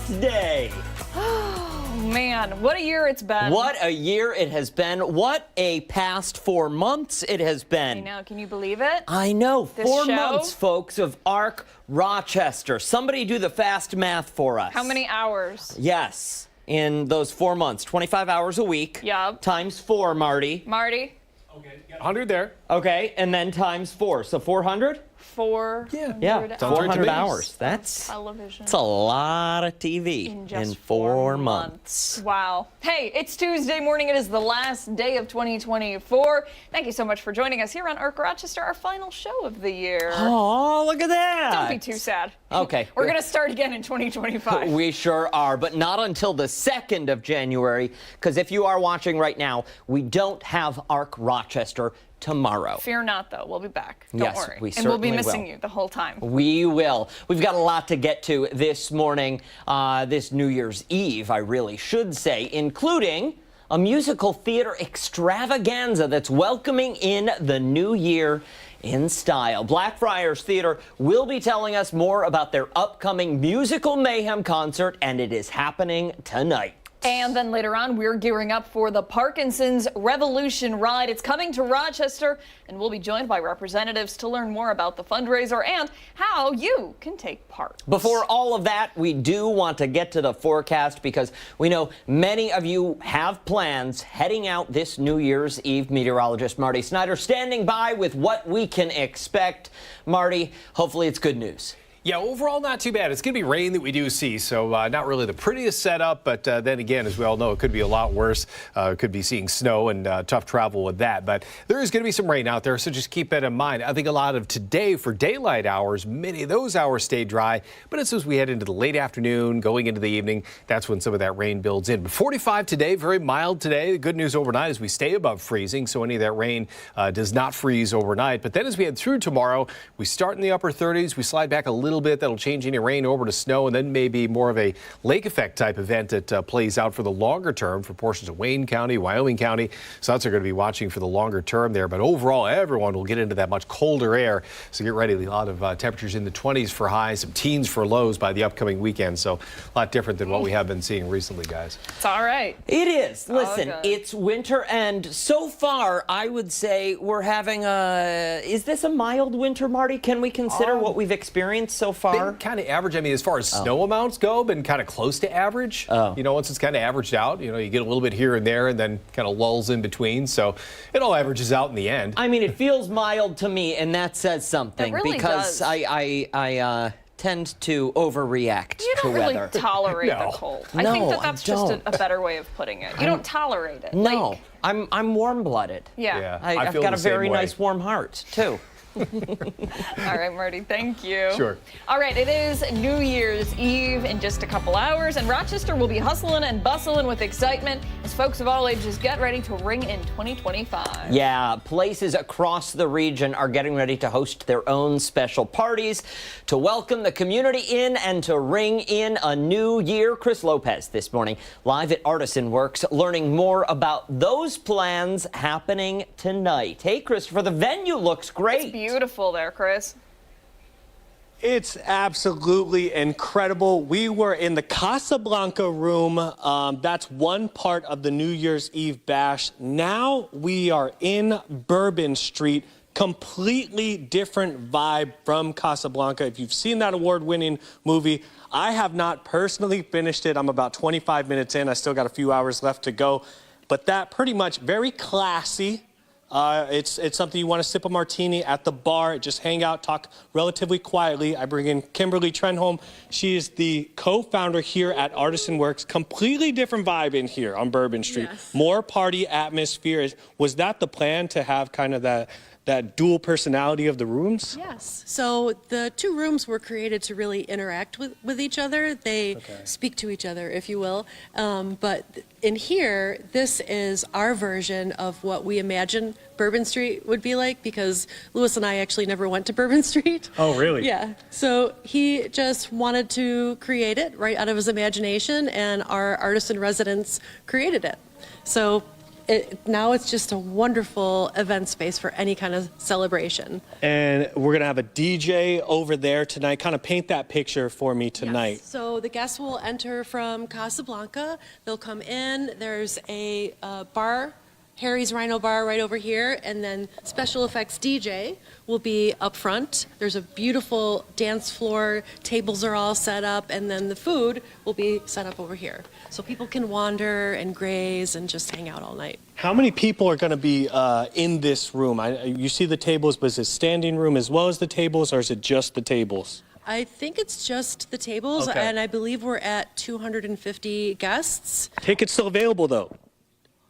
birthday. Oh, man, what a year it's been. What a year it has been. What a past 4 months it has been. I know, can you believe it? I know, This 4 show? months, folks, of ARC Rochester. Somebody do the fast math for us. How many hours? Yes, in those 4 months, 25 hours a week. Yup. Times 4, Marty. Marty? Okay, got 100 there. Okay, and then times 4, so 400? 400 Yeah, hours. 400 hours. That's Television. a lot of TV In just 4 months. Wow. Hey, it's Tuesday morning. It is the last day of 2024. Thank you so much for joining us here on ARC Rochester, our final show of the year. Oh, look at that. Don't be too sad. Okay. We're going to start again in 2025. We sure are, but not until the 2nd of January, because if you are watching right now, we don't have ARC Rochester tomorrow. Fear not, though. We'll be back. Don't Yes, worry. we And we'll be certainly missing will. you the whole time. We will. We've got a lot to get to this morning, this New Year's Eve, I really should say, including a musical theater extravaganza that's welcoming in the new year in style. Blackfriars Theater will be telling us more about their upcoming Musical Mayhem concert, and it is happening tonight. And then later on, we're gearing up for the Parkinson's Revolution Ride. It's coming to Rochester, and we'll be joined by representatives to learn more about the fundraiser and how you can take part. Before all of that, we do want to get to the forecast because we know many of you have plans heading out this New Year's Eve. Meteorologist Marty Snyder standing by with what we can expect. Marty, hopefully it's good news. Yeah, overall not too bad. It's going to be rain that we do see, so not really the prettiest setup, but then again, as we all know, it could be a lot worse. Could be seeing snow and tough travel with that, but there is going to be some rain out there, so just keep that in mind. I think a lot of today for daylight hours, many of those hours stay dry, but it's as we head into the late afternoon, going into the evening, that's when some of that rain builds in. But 45 today, very mild today. The good news overnight is we stay above freezing, so any of that rain does not freeze overnight. But then as we head through tomorrow, we start in the upper 30s, we slide back a little bit. That'll change any rain over to snow, and then maybe more of a lake effect type event that plays out for the longer term for portions of Wayne County, Wyoming County. So that's what we're going to be watching for the longer term there. But overall, everyone will get into that much colder air. So get ready. A lot of temperatures in the 20s for highs, some teens for lows by the upcoming weekend. So a lot different than what we have been seeing recently, guys. It's all right. It is. Listen, good. it's winter, and so far, I would say we're having a... Is this a mild winter, Marty? Can we consider what we've experienced so far? Been kind of average. I mean, as far as snow amounts go, been kind of close to average. You know, once it's kind of averaged out, you know, you get a little bit here and there and then kind of lulls in between. So it all averages out in the end. I mean, it feels mild to me, and that says something It really because does. I tend to overreact You to don't really weather. tolerate No. the cold. I No, think I that's just a don't. better way of putting it. You don't tolerate it. No, Like, I'm warm-blooded. yeah. Yeah. I've I feel got a the same very way. nice warm heart, too. All right, Marty, thank you. Sure. All right, it is New Year's Eve in just a couple hours, and Rochester will be hustling and bustling with excitement as folks of all ages get ready to ring in 2025. Yeah, places across the region are getting ready to host their own special parties to welcome the community in and to ring in a new year. Chris Lopez this morning, live at ArtisanWorks, learning more about those plans happening tonight. Hey, Christopher, the venue looks great. Beautiful there, Chris. It's absolutely incredible. We were in the Casablanca room. That's one part of the New Year's Eve bash. Now we are in Bourbon Street. Completely different vibe from Casablanca. If you've seen that award-winning movie, I have not personally finished it. I'm about 25 minutes in. I still got a few hours left to go. But that pretty much very classy. It's something you want to sip a martini at the bar, just hang out, talk relatively quietly. I bring in Kimberly Trenholm. She is the co-founder here at ArtisanWorks. Completely different vibe in here on Bourbon Street. Yes. More party atmosphere. Was that the plan, to have kind of that dual personality of the rooms? Yes. So the two rooms were created to really interact with each other. They speak to each other, if you will. But in here, this is our version of what we imagine Bourbon Street would be like, because Louis and I actually never went to Bourbon Street. Oh, really? Yeah. So he just wanted to create it right out of his imagination, and our artisan residents created it. So now it's just a wonderful event space for any kind of celebration. And we're going to have a DJ over there tonight. Kind of paint that picture for me tonight. Yes. So the guests will enter from Casablanca. They'll come in. There's a bar, Harry's Rhino Bar right over here, and then special effects DJ will be up front. There's a beautiful dance floor, tables are all set up, and then the food will be set up over here. So people can wander and graze and just hang out all night. How many people are going to be in this room? You see the tables, but is it standing room as well as the tables, or is it just the tables? I think it's just the tables, Okay. and I believe we're at 250 guests. Tickets still available, though.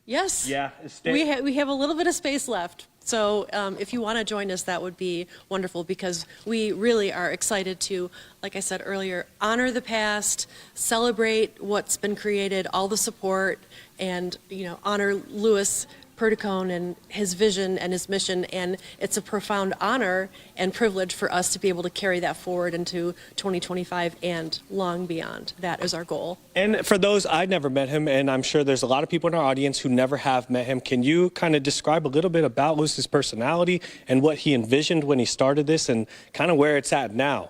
Yes. Yeah, We have a little bit of space left. So if you want to join us, that would be wonderful, because we really are excited to, like I said earlier, honor the past, celebrate what's been created, all the support, and honor Louis Perticone and his vision and his mission. And it's a profound honor and privilege for us to be able to carry that forward into 2025 and long beyond. That is our goal. And for those, I never met him, and I'm sure there's a lot of people in our audience who never have met him. Can you kind of describe a little bit about Louis's personality and what he envisioned when he started this and kind of where it's at now?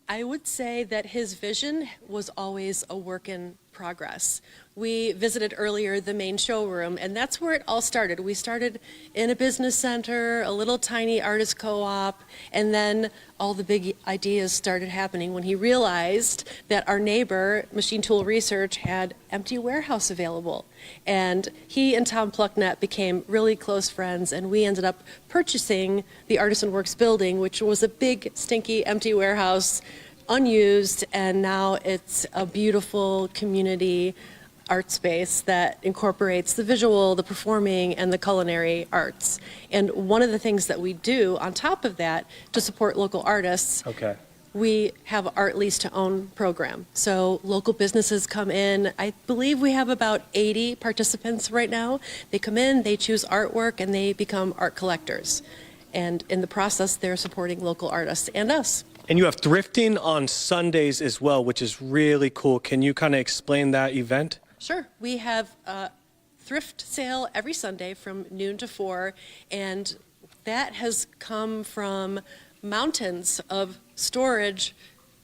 I would say that his vision was always a work in progress. We visited earlier the main showroom, and that's where it all started. We started in a business center, a little tiny artist co-op, and then all the big ideas started happening when he realized that our neighbor, Machine Tool Research, had empty warehouse available. And he and Tom Plucknett became really close friends, and we ended up purchasing the ArtisanWorks building, which was a big, stinky, empty warehouse, unused, and now it's a beautiful community art space that incorporates the visual, the performing, and the culinary arts. And one of the things that we do on top of that to support local artists, we have Art Lease to Own program. So local businesses come in. I believe we have about 80 participants right now. They come in, they choose artwork, and they become art collectors. And in the process, they're supporting local artists and us. And you have thrifting on Sundays as well, which is really cool. Can you kind of explain that event? Sure. We have a thrift sale every Sunday from noon to 4, and that has come from mountains of storage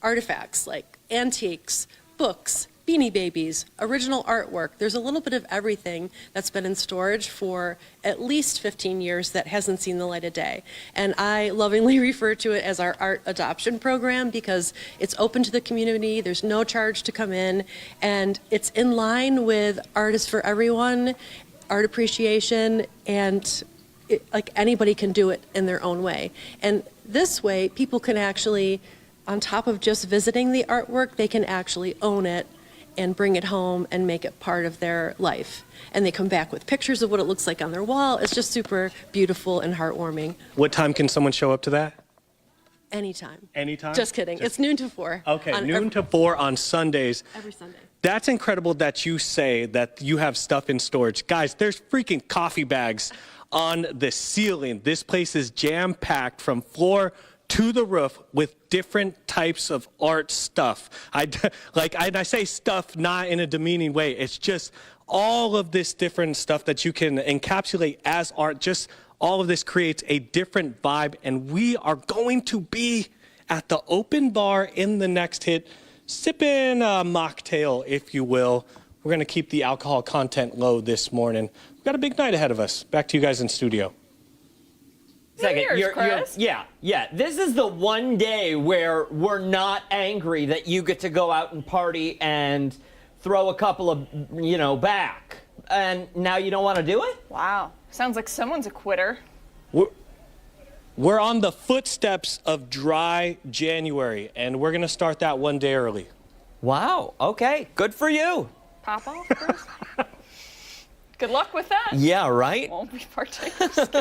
artifacts like antiques, books, Beanie Babies, original artwork. There's a little bit of everything that's been in storage for at least 15 years that hasn't seen the light of day. And I lovingly refer to it as our art adoption program because it's open to the community, there's no charge to come in, and it's in line with Artists for Everyone, art appreciation, and like anybody can do it in their own way. And this way, people can actually, on top of just visiting the artwork, they can actually own it and bring it home and make it part of their life. And they come back with pictures of what it looks like on their wall. It's just super beautiful and heartwarming. What time can someone show up to that? Anytime. Anytime? Just kidding. It's noon to 4. Okay, noon to 4 on Sundays. Every Sunday. That's incredible that you say that you have stuff in storage. Guys, there's freaking coffee bags on the ceiling. This place is jam-packed from floor to the roof with different types of art stuff. I say stuff not in a demeaning way. It's just all of this different stuff that you can encapsulate as art. Just all of this creates a different vibe. And we are going to be at the open bar in the next hit, sipping a mocktail, if you will. We're going to keep the alcohol content low this morning. We've got a big night ahead of us. Back to you guys in studio. Chris. Yeah. This is the one day where we're not angry that you get to go out and party and throw a couple of, back. And now you don't want to do it? Wow. Sounds like someone's a quitter. We're on the footsteps of dry January, and we're going to start that one day early. Wow. Okay. Good for you. Pop off, Chris. Good luck with that. Yeah, right? Won't be partaking. Just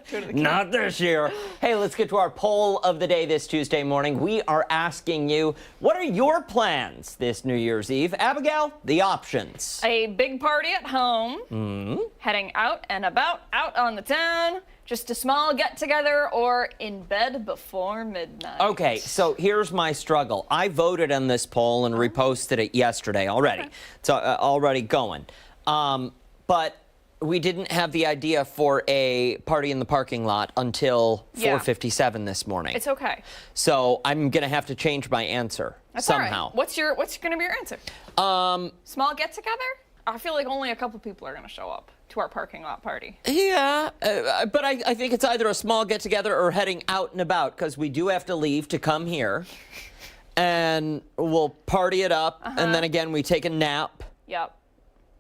kidding. Not this year. Hey, let's get to our poll of the day this Tuesday morning. We are asking you, what are your plans this New Year's Eve? Abigail, the options. A big party at home, heading out and about, out on the town, just a small get-together, or in bed before midnight. Okay, so here's my struggle. I voted on this poll and reposted it yesterday already. Okay. It's already going. But we didn't have the idea for a party in the parking lot until Yeah. 4:57 this morning. It's okay. So I'm going to have to change my answer That's somehow. all right. What's going to be your answer? Small get together? I feel like only a couple people are going to show up to our parking lot party. Yeah, but I think it's either a small get-together or heading out and about, because we do have to leave to come here. And we'll party it up, and then again, we take a nap, Yep.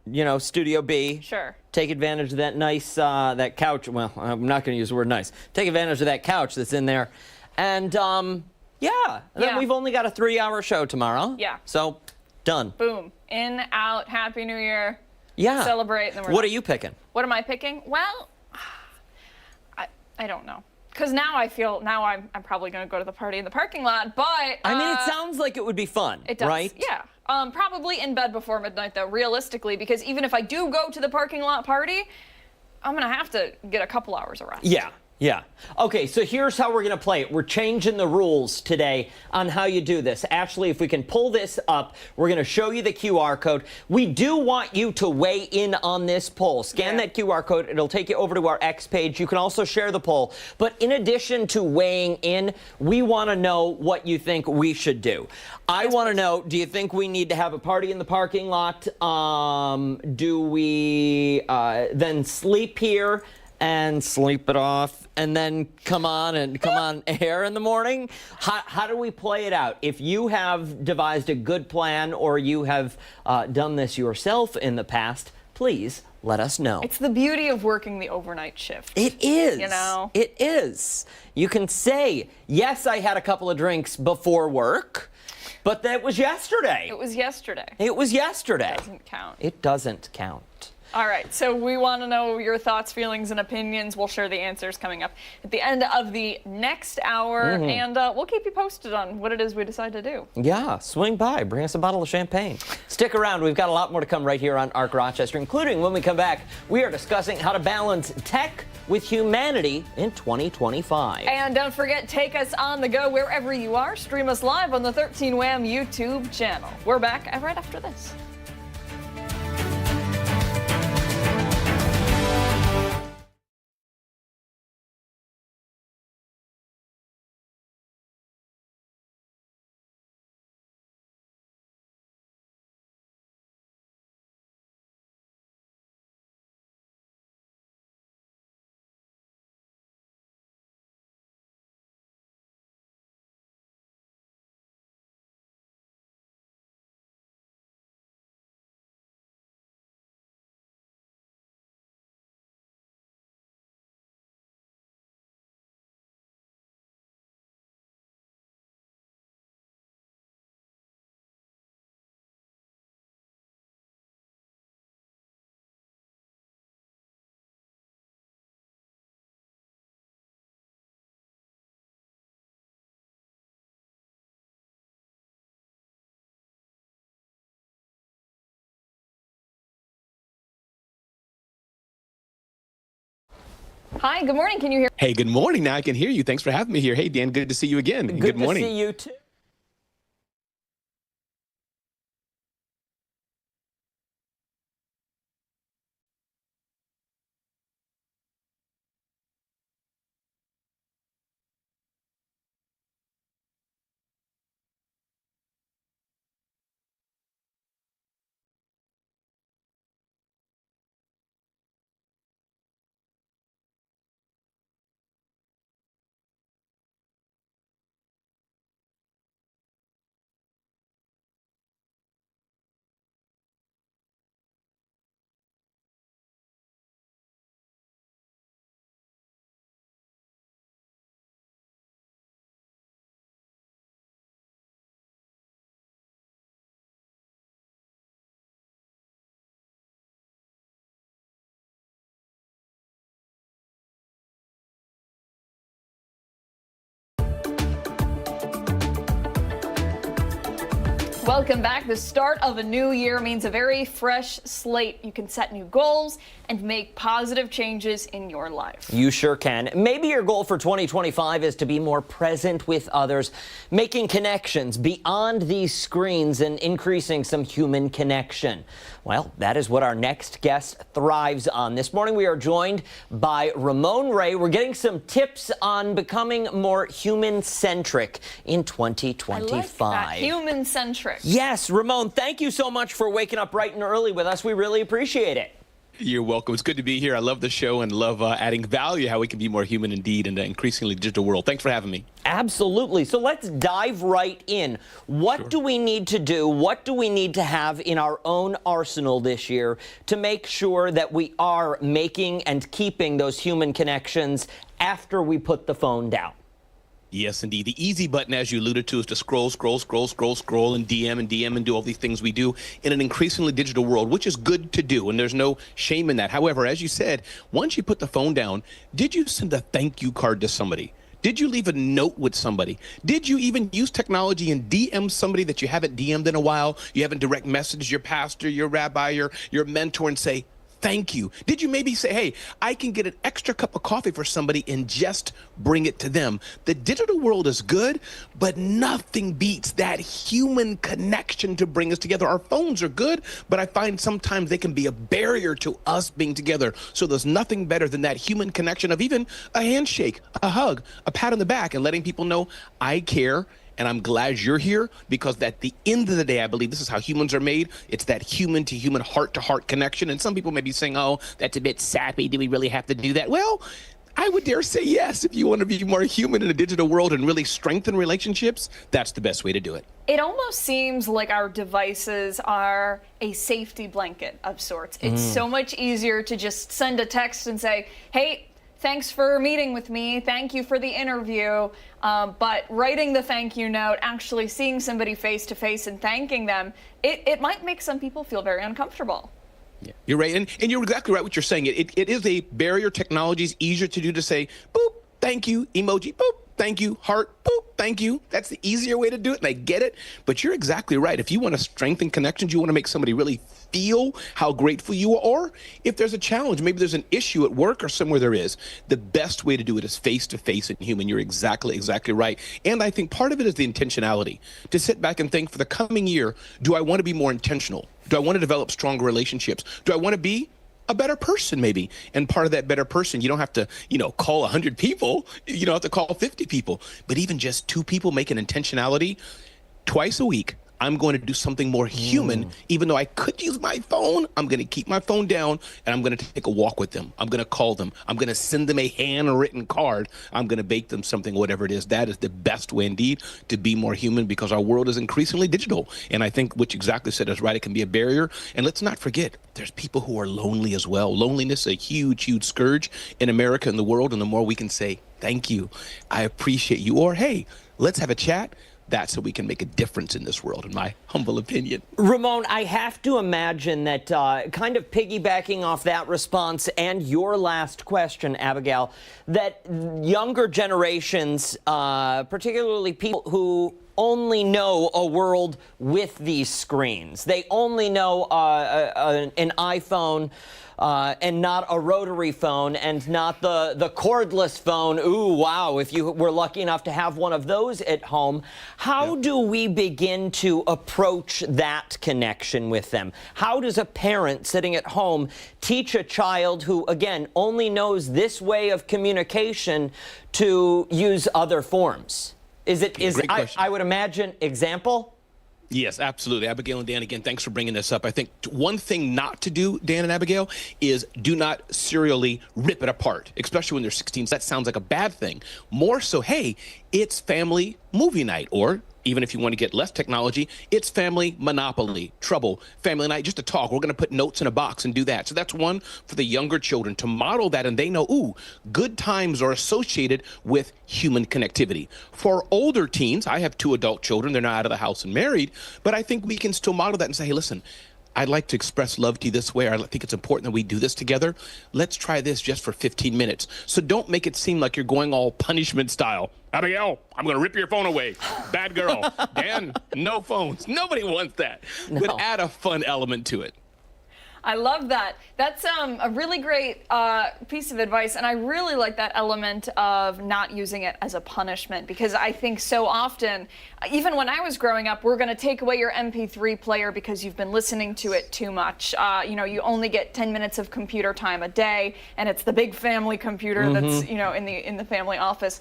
you know, Studio B. Sure. Take advantage of that nice, that couch. Well, I'm not going to use the word nice. Take advantage of that couch that's in there. And, yeah. And then Yeah. we've only got a 3-hour show tomorrow. Yeah. So, done. Boom. In, out, Happy New Year. Yeah. Celebrate. And then we're What are done. you picking? What am I picking? Well, I don't know. Because now I feel, I'm probably going to go to the party in the parking lot, but... I mean, it sounds like it would be fun, It does. right? Yeah. Probably in bed before midnight, though, realistically, because even if I do go to the parking lot party, I'm going to have to get a couple hours of rest. Yeah. Yeah. Okay, so here's how we're going to play it. We're changing the rules today on how you do this. Ashley, if we can pull this up, we're going to show you the QR code. We do want you to weigh in on this poll. Scan that QR code. It'll take you over to our X page. You can also share the poll. But in addition to weighing in, we want to know what you think we should do. I want to know, do you think we need to have a party in the parking lot? Do we then sleep here and sleep it off and then come on air in the morning? How do we play it out? If you have devised a good plan or you have done this yourself in the past, please let us know. It's the beauty of working the overnight shift. It is. You know? It is. You can say, yes, I had a couple of drinks before work, but that was yesterday. It was yesterday. It was yesterday. It doesn't count. It doesn't count. All right, so we want to know your thoughts, feelings, and opinions. We'll share the answers coming up at the end of the next hour, and we'll keep you posted on what it is we decide to do. Yeah, swing by, bring us a bottle of champagne. Stick around, we've got a lot more to come right here on ARC Rochester, including when we come back, we are discussing how to balance tech with humanity in 2025. And don't forget, take us on the go wherever you are. Stream us live on the 13 Wham YouTube channel. We're back right after this. Hi, good morning. Can you hear? Hey, good morning. Now I can hear you. Thanks for having me here. Hey, Dan, good to see you again. Good morning. Good to see you too. Welcome back. The start of a new year means a very fresh slate. You can set new goals and make positive changes in your life. You sure can. Maybe your goal for 2025 is to be more present with others, making connections beyond these screens and increasing some human connection. Well, that is what our next guest thrives on. This morning we are joined by Ramon Ray. We're getting some tips on becoming more human-centric in 2025. I like that, human-centric. Yes, Ramon, thank you so much for waking up bright and early with us. We really appreciate it. You're welcome. It's good to be here. I love the show and love adding value, how we can be more human indeed in an increasingly digital world. Thanks for having me. Absolutely. So let's dive right in. What do we need to do? What do we need to have in our own arsenal this year to make sure that we are making and keeping those human connections after we put the phone down? Yes, indeed. The easy button, as you alluded to, is to scroll, and DM and do all these things we do in an increasingly digital world, which is good to do, and there's no shame in that. However, as you said, once you put the phone down, did you send a thank you card to somebody? Did you leave a note with somebody? Did you even use technology and DM somebody that you haven't DM'd in a while? You haven't direct messaged your pastor, your rabbi, your mentor and say, thank you? Did you maybe say, hey, I can get an extra cup of coffee for somebody and just bring it to them? The digital world is good, but nothing beats that human connection to bring us together. Our phones are good, but I find sometimes they can be a barrier to us being together. So there's nothing better than that human connection of even a handshake, a hug, a pat on the back, and letting people know I care. And I'm glad you're here, because at the end of the day, I believe this is how humans are made. It's that human to human, heart to heart connection. And some people may be saying, oh, that's a bit sappy. Do we really have to do that? Well, I would dare say yes. If you want to be more human in a digital world and really strengthen relationships, that's the best way to do it. It almost seems like our devices are a safety blanket of sorts. It's so much easier to just send a text and say, hey, thanks for meeting with me. Thank you for the interview. But writing the thank you note, actually seeing somebody face to face and thanking them, it might make some people feel very uncomfortable. Yeah, you're right. And you're exactly right what you're saying. It is a barrier. Technology is easier to do, to say, boop, thank you, emoji, boop, thank you, heart, boop, thank you. That's the easier way to do it, and I get it. But you're exactly right. If you want to strengthen connections, you want to make somebody really feel how grateful you are, or if there's a challenge, maybe there's an issue at work or somewhere there is, the best way to do it is face-to-face and human. You're exactly right. And I think part of it is the intentionality. To sit back and think, for the coming year, do I want to be more intentional? Do I want to develop stronger relationships? Do I want to be a better person, maybe? And part of that better person, you don't have to, call 100 people. You don't have to call 50 people. But even just 2 people make an intentionality twice a week. I'm going to do something more human. Even though I could use my phone, I'm going to keep my phone down and I'm going to take a walk with them. I'm going to call them. I'm going to send them a handwritten card. I'm going to bake them something, whatever it is. That is the best way indeed to be more human, because our world is increasingly digital. And I think what you exactly said is right. It can be a barrier. And let's not forget, there's people who are lonely as well. Loneliness is a huge, huge scourge in America and the world. And the more we can say, thank you, I appreciate you, or hey, let's have a chat, that's how we can make a difference in this world, in my humble opinion. Ramon, I have to imagine that kind of piggybacking off that response and your last question, Abigail, that younger generations, particularly people who only know a world with these screens, they only know an iPhone, and not a rotary phone, and not the cordless phone. Ooh, wow, if you were lucky enough to have one of those at home. How do we begin to approach that connection with them? How does a parent sitting at home teach a child who, again, only knows this way of communication to use other forms? I would imagine, example? Yes, absolutely. Abigail and Dan, again, thanks for bringing this up. I think one thing not to do, Dan and Abigail, is do not serially rip it apart, especially when they're 16. That sounds like a bad thing. More so, hey, it's family movie night, or even if you want to get less technology, it's family Monopoly, Trouble, family night, just to talk. We're going to put notes in a box and do that. So that's one for the younger children, to model that, and they know, ooh, good times are associated with human connectivity. For older teens, I have 2 adult children. They're not out of the house and married, but I think we can still model that and say, hey, listen, I'd like to express love to you this way, or I think it's important that we do this together. Let's try this just for 15 minutes. So don't make it seem like you're going all punishment style. Abigail, I'm going to rip your phone away. Bad girl. Dan, no phones. Nobody wants that. No. But add a fun element to it. I love that. That's a really great piece of advice, and I really like that element of not using it as a punishment, because I think so often, even when I was growing up, we're going to take away your MP3 player because you've been listening to it too much. You know, you only get 10 minutes of computer time a day, and it's the big family computer that's, you know, in the family office.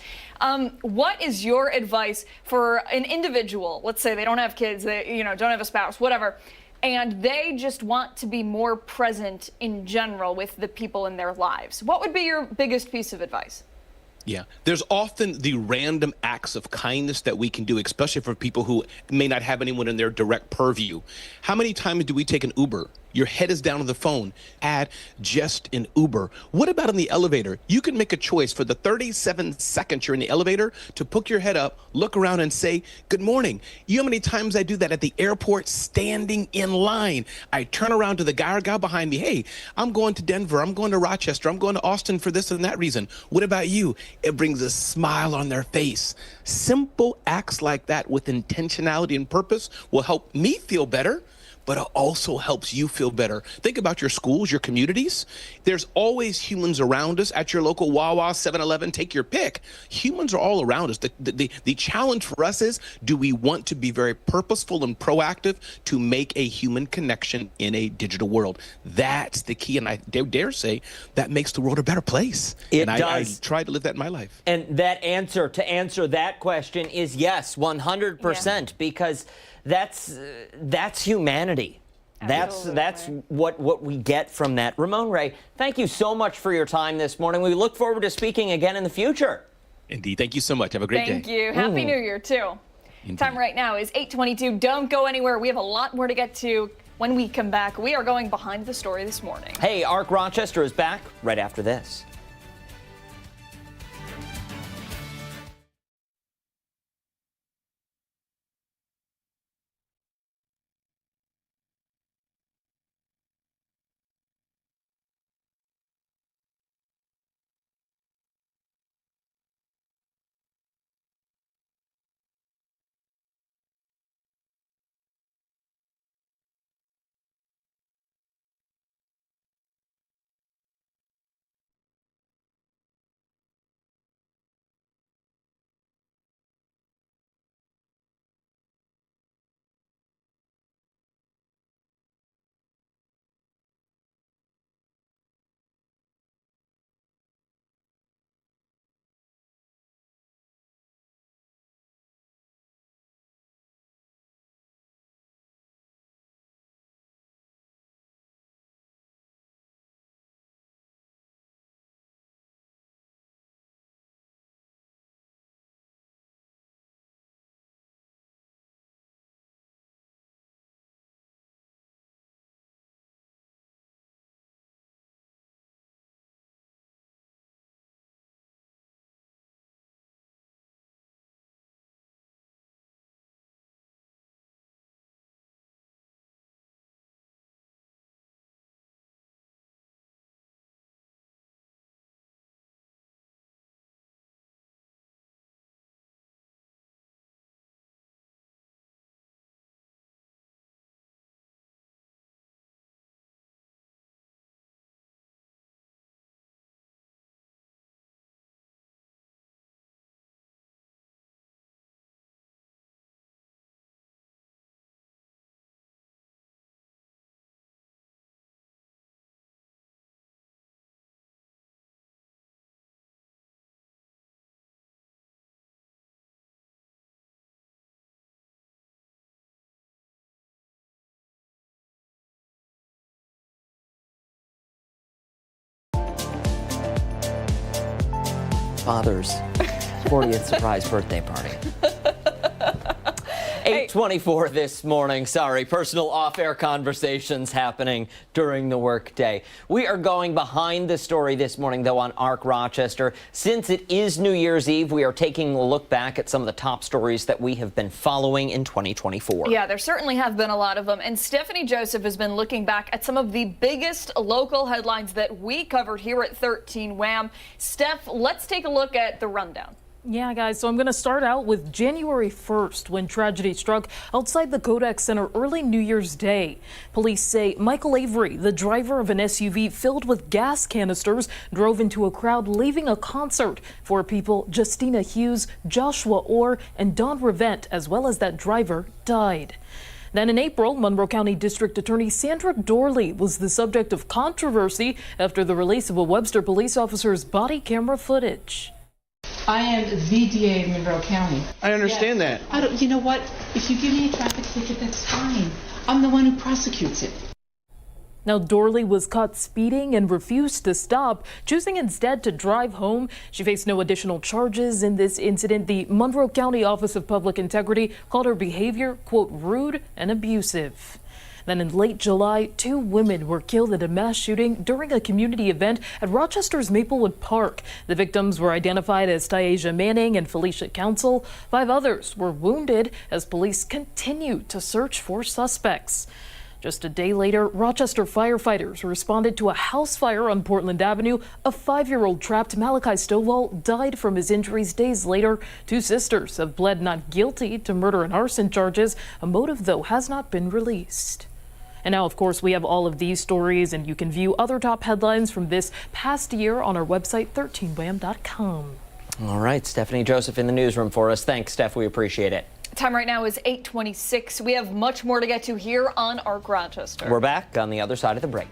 What is your advice for an individual? Let's say they don't have kids, they, you know, don't have a spouse, whatever, and they just want to be more present in general with the people in their lives. What would be your biggest piece of advice? Yeah, there's often the random acts of kindness that we can do, especially for people who may not have anyone in their direct purview. How many times do we take an Uber? Your head is down on the phone. Add just an Uber. What about in the elevator? You can make a choice for the 37 seconds you're in the elevator to put your head up, look around and say, good morning. You know how many times I do that at the airport standing in line? I turn around to the guy or gal behind me. Hey, I'm going to Denver. I'm going to Rochester. I'm going to Austin for this and that reason. What about you? It brings a smile on their face. Simple acts like that with intentionality and purpose will help me feel better, but it also helps you feel better. Think about your schools, your communities. There's always humans around us at your local Wawa, 7-Eleven, take your pick. Humans are all around us. The challenge for us is, do we want to be very purposeful and proactive to make a human connection in a digital world? That's the key, and I dare say that makes the world a better place. It and does. I try to live that in my life. And that answer, to answer that question, is yes, 100%, because that's humanity. Absolutely. That's what we get from that. Ramon Ray, thank you so much for your time this morning. We look forward to speaking again in the future. Indeed. Thank you so much. Have a great day. Thank you. Happy New Year, too. Indeed. Time right now is 8:22. Don't go anywhere. We have a lot more to get to. When we come back, we are going behind the story this morning. Hey, Arc Rochester is back right after this. Father's 40th surprise birthday party. 8:24 this morning. Sorry, personal off-air conversations happening during the workday. We are going behind the story this morning, though, on Arc Rochester. Since it is New Year's Eve, we are taking a look back at some of the top stories that we have been following in 2024. Yeah, there certainly have been a lot of them. And Stephanie Joseph has been looking back at some of the biggest local headlines that we covered here at 13 Wham. Steph, let's take a look at the rundown. Yeah, guys, so I'm going to start out with January 1st when tragedy struck outside the Kodak Center early New Year's Day. Police say Michael Avery, the driver of an SUV filled with gas canisters, drove into a crowd leaving a concert. Four people, Justina Hughes, Joshua Orr, and Don Revent, as well as that driver, died. Then in April, Monroe County District Attorney Sandra Dorley was the subject of controversy after the release of a Webster police officer's body camera footage. I am the DA of Monroe County. I understand that. I don't, you know what? If you give me a traffic ticket, that's fine. I'm the one who prosecutes it. Now, Dorley was caught speeding and refused to stop, choosing instead to drive home. She faced no additional charges in this incident. The Monroe County Office of Public Integrity called her behavior, quote, rude and abusive. Then in late July, 2 women were killed in a mass shooting during a community event at Rochester's Maplewood Park. The victims were identified as Taisha Manning and Felicia Council. 5 others were wounded as police continued to search for suspects. Just a day later, Rochester firefighters responded to a house fire on Portland Avenue. A 5-year-old trapped Malachi Stovall died from his injuries days later. 2 sisters have pled not guilty to murder and arson charges. A motive, though, has not been released. And now, of course, we have all of these stories, and you can view other top headlines from this past year on our website, 13wham.com. All right, Stephanie Joseph in the newsroom for us. Thanks, Steph. We appreciate it. Time right now is 8:26. We have much more to get to here on ARC Rochester. We're back on the other side of the break.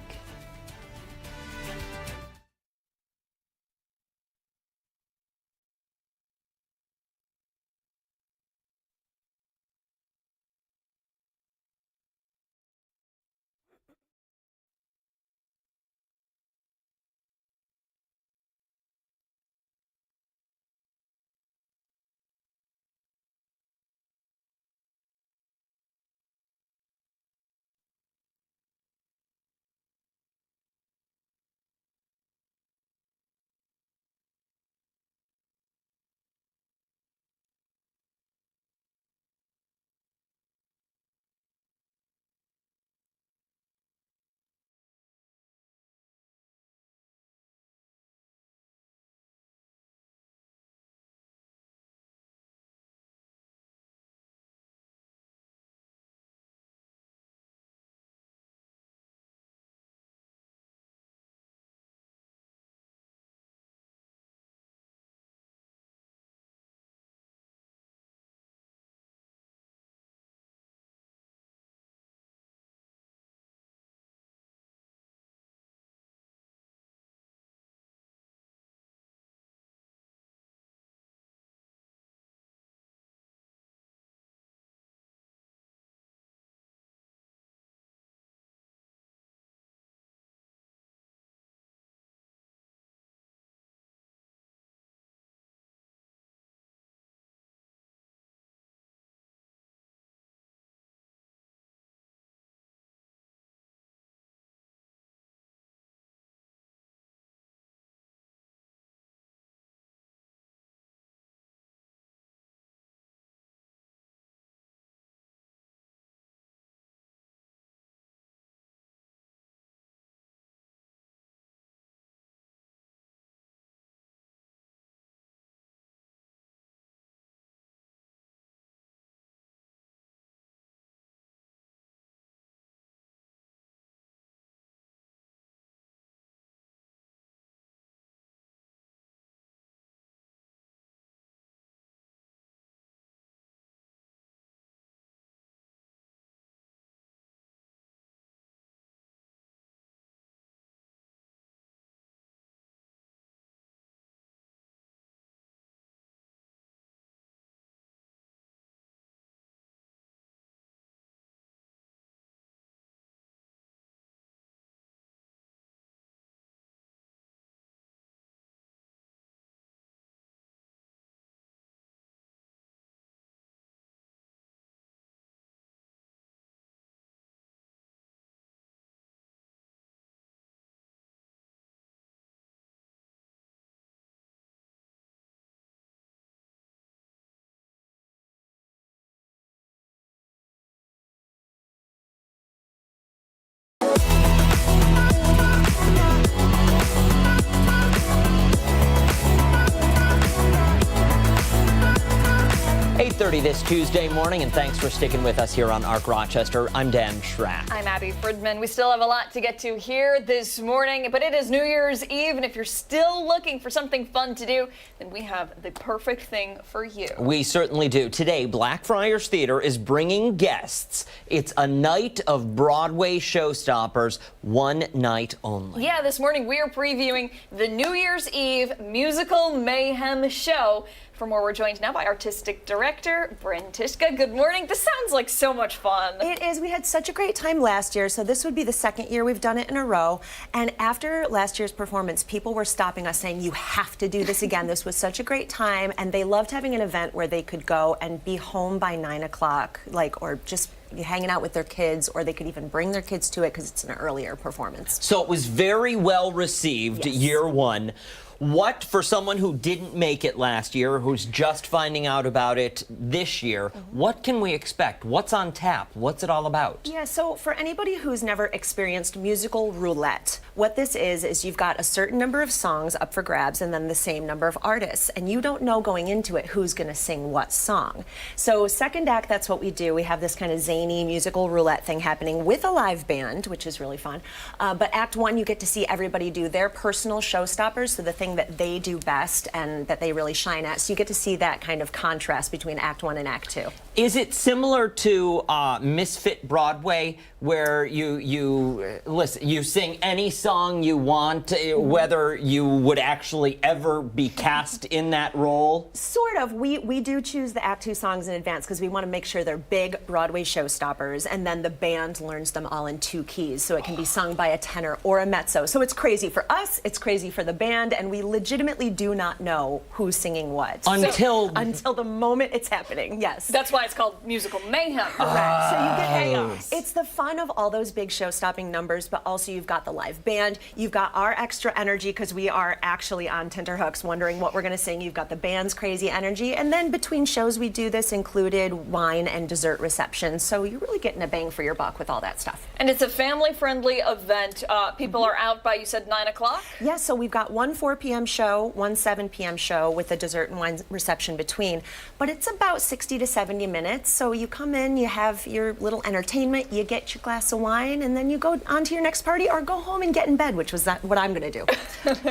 6:40 this Tuesday morning, and thanks for sticking with us here on Arc Rochester. I'm Dan Schrack. I'm Abby Fridman. We still have a lot to get to here this morning, but it is New Year's Eve, and if you're still looking for something fun to do, then we have the perfect thing for you. We certainly do. Today, Blackfriars Theater is bringing guests. It's a night of Broadway showstoppers, one night only. Yeah, this morning we are previewing the New Year's Eve musical mayhem show. For more, we're joined now by Artistic Director Bryn Tishka. Good morning. This sounds like so much fun. It is. We had such a great time last year, so this would be the second year we've done it in a row. And after last year's performance, people were stopping us saying, you have to do this again. This was such a great time, and they loved having an event where they could go and be home by 9 o'clock, or just hanging out with their kids, or they could even bring their kids to it because it's an earlier performance. So it was very well received, Yes. year one. What, for someone who didn't make it last year, who's just finding out about it this year, what can we expect? What's on tap? What's it all about? Yeah, so for anybody who's never experienced musical roulette, what this is you've got a certain number of songs up for grabs and then the same number of artists, and you don't know going into it who's going to sing what song. So second act, that's what we do. We have this kind of zany musical roulette thing happening with a live band, which is really fun. But act one, you get to see everybody do their personal showstoppers, so the thing that they do best and that they really shine at. So you get to see that kind of contrast between act one and act two. Is it similar to Misfit Broadway, where you sing any song you want, whether you would actually ever be cast in that role? Sort of. We do choose the act two songs in advance because we want to make sure they're big Broadway showstoppers, and then the band learns them all in 2 keys, so it can be sung by a tenor or a mezzo. So it's crazy for us, it's crazy for the band, and we legitimately do not know who's singing what. Until the moment it's happening, yes. That's why it's called musical mayhem. Correct. So you get chaos. It's the fun of all those big show-stopping numbers, but also you've got the live band, you've got our extra energy because we are actually on tenterhooks wondering what we're going to sing. You've got the band's crazy energy, and then between shows we do this included wine and dessert reception. So you're really getting a bang for your buck with all that stuff. And it's a family-friendly event. People are out by, you said, 9 o'clock? Yes, so we've got one 4 p.m. show, one 7 p.m. show with a dessert and wine reception between. But it's about 60 to 70 minutes. So you come in, you have your little entertainment, you get your glass of wine, and then you go on to your next party or go home and get in bed, which was what I'm going to do.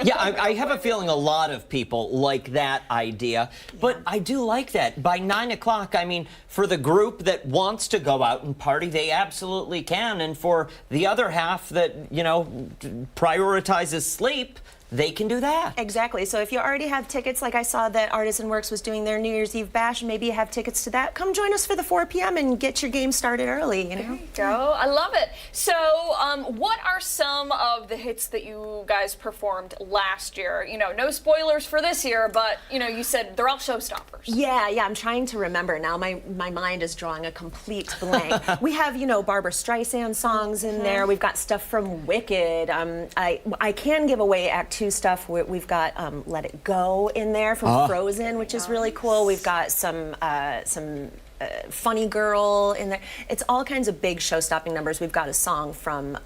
Yeah, I have a feeling a lot of people like that idea, but I do like that. By 9 o'clock, I mean, for the group that wants to go out and party, they absolutely can. And for the other half that, prioritizes sleep, they can do that. Exactly. So if you already have tickets, like I saw that ArtisanWorks was doing their New Year's Eve bash, maybe you have tickets to that, come join us for the 4 p.m. and get your game started early, There you go. I love it. So what are some of the hits that you guys performed last year? No spoilers for this year, but, you said they're all showstoppers. Yeah, I'm trying to remember now. My mind is drawing a complete blank. We have, Barbara Streisand songs in there. We've got stuff from Wicked. I can give away Act 2 stuff. We've got Let It Go in there from Frozen, which is really cool. We've got some Funny Girl in there. It's all kinds of big show-stopping numbers. We've got a song from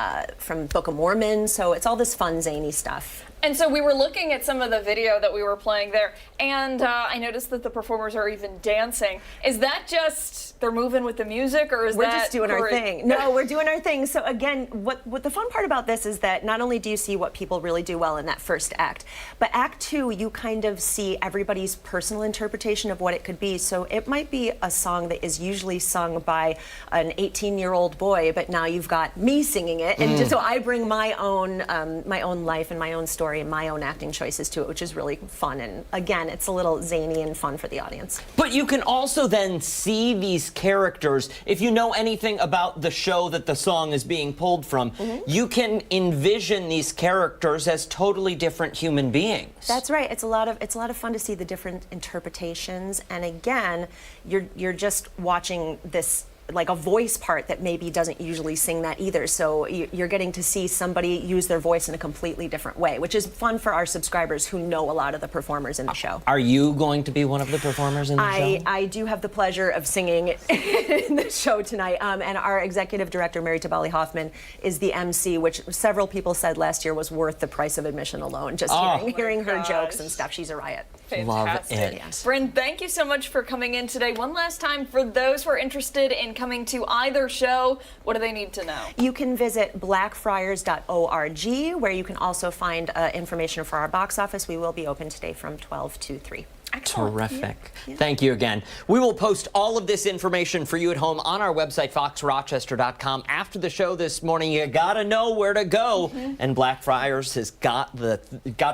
Book of Mormon, so it's all this fun, zany stuff. And so we were looking at some of the video that we were playing there, and I noticed that the performers are even dancing. Is that just they're moving with the music, or is we're that just doing our thing? No, we're doing our thing. So again, what the fun part about this is that not only do you see what people really do well in that first act, but act 2, you kind of see everybody's personal interpretation of what it could be. So it might be a song that is usually sung by an 18-year-old boy, but now you've got me singing it, and so I bring my own life and my own story and my own acting choices to it, which is really fun. And again, it's a little zany and fun for the audience. But you can also then see these characters. If you know anything about the show that the song is being pulled from, you can envision these characters as totally different human beings. That's right. It's a lot of fun to see the different interpretations. And again, you're just watching this like a voice part that maybe doesn't usually sing that either. So you're getting to see somebody use their voice in a completely different way, which is fun for our subscribers who know a lot of the performers in the show. Are you going to be one of the performers in the show? I do have the pleasure of singing in the show tonight, and our executive director, Mary Tabali Hoffman, is the MC, which several people said last year was worth the price of admission alone. Just hearing her jokes and stuff. She's a riot. Fantastic. Love it. Yes. Bryn, thank you so much for coming in today. One last time, for those who are interested in coming to either show, what do they need to know? You can visit blackfriars.org, where you can also find information for our box office. We will be open today from 12 to 3. Excellent. Terrific. Thank you again. We will post all of this information for you at home on our website, foxrochester.com. After the show this morning, you gotta know where to go. And Blackfriars has got the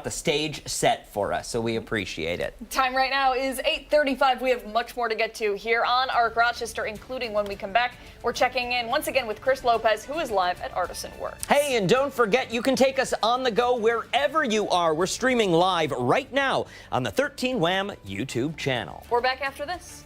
stage set for us, so we appreciate it. Time right now is 8:35. We have much more to get to here on Arc Rochester, including when we come back. We're checking in once again with Chris Lopez, who is live at ArtisanWorks. Hey, and don't forget, you can take us on the go wherever you are. We're streaming live right now on the 13 Wham YouTube channel. We're back after this.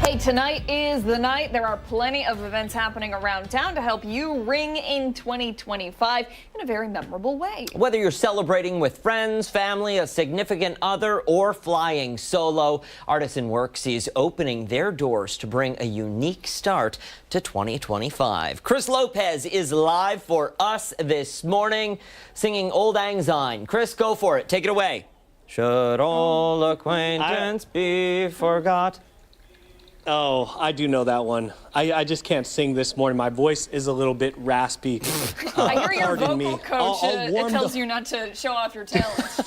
Hey, tonight is the night. There are plenty of events happening around town to help you ring in 2025 in a very memorable way. Whether you're celebrating with friends, family, a significant other, or flying solo, ArtisanWorks is opening their doors to bring a unique start to 2025. Chris Lopez is live for us this morning, singing Old Lang Syne. Chris, go for it. Take it away. Should all acquaintance be forgot? Oh, I do know that one. I just can't sing this morning. My voice is a little bit raspy. I hear your pardon vocal me. coach I'll it warm tells the- you not to show off your talents, too.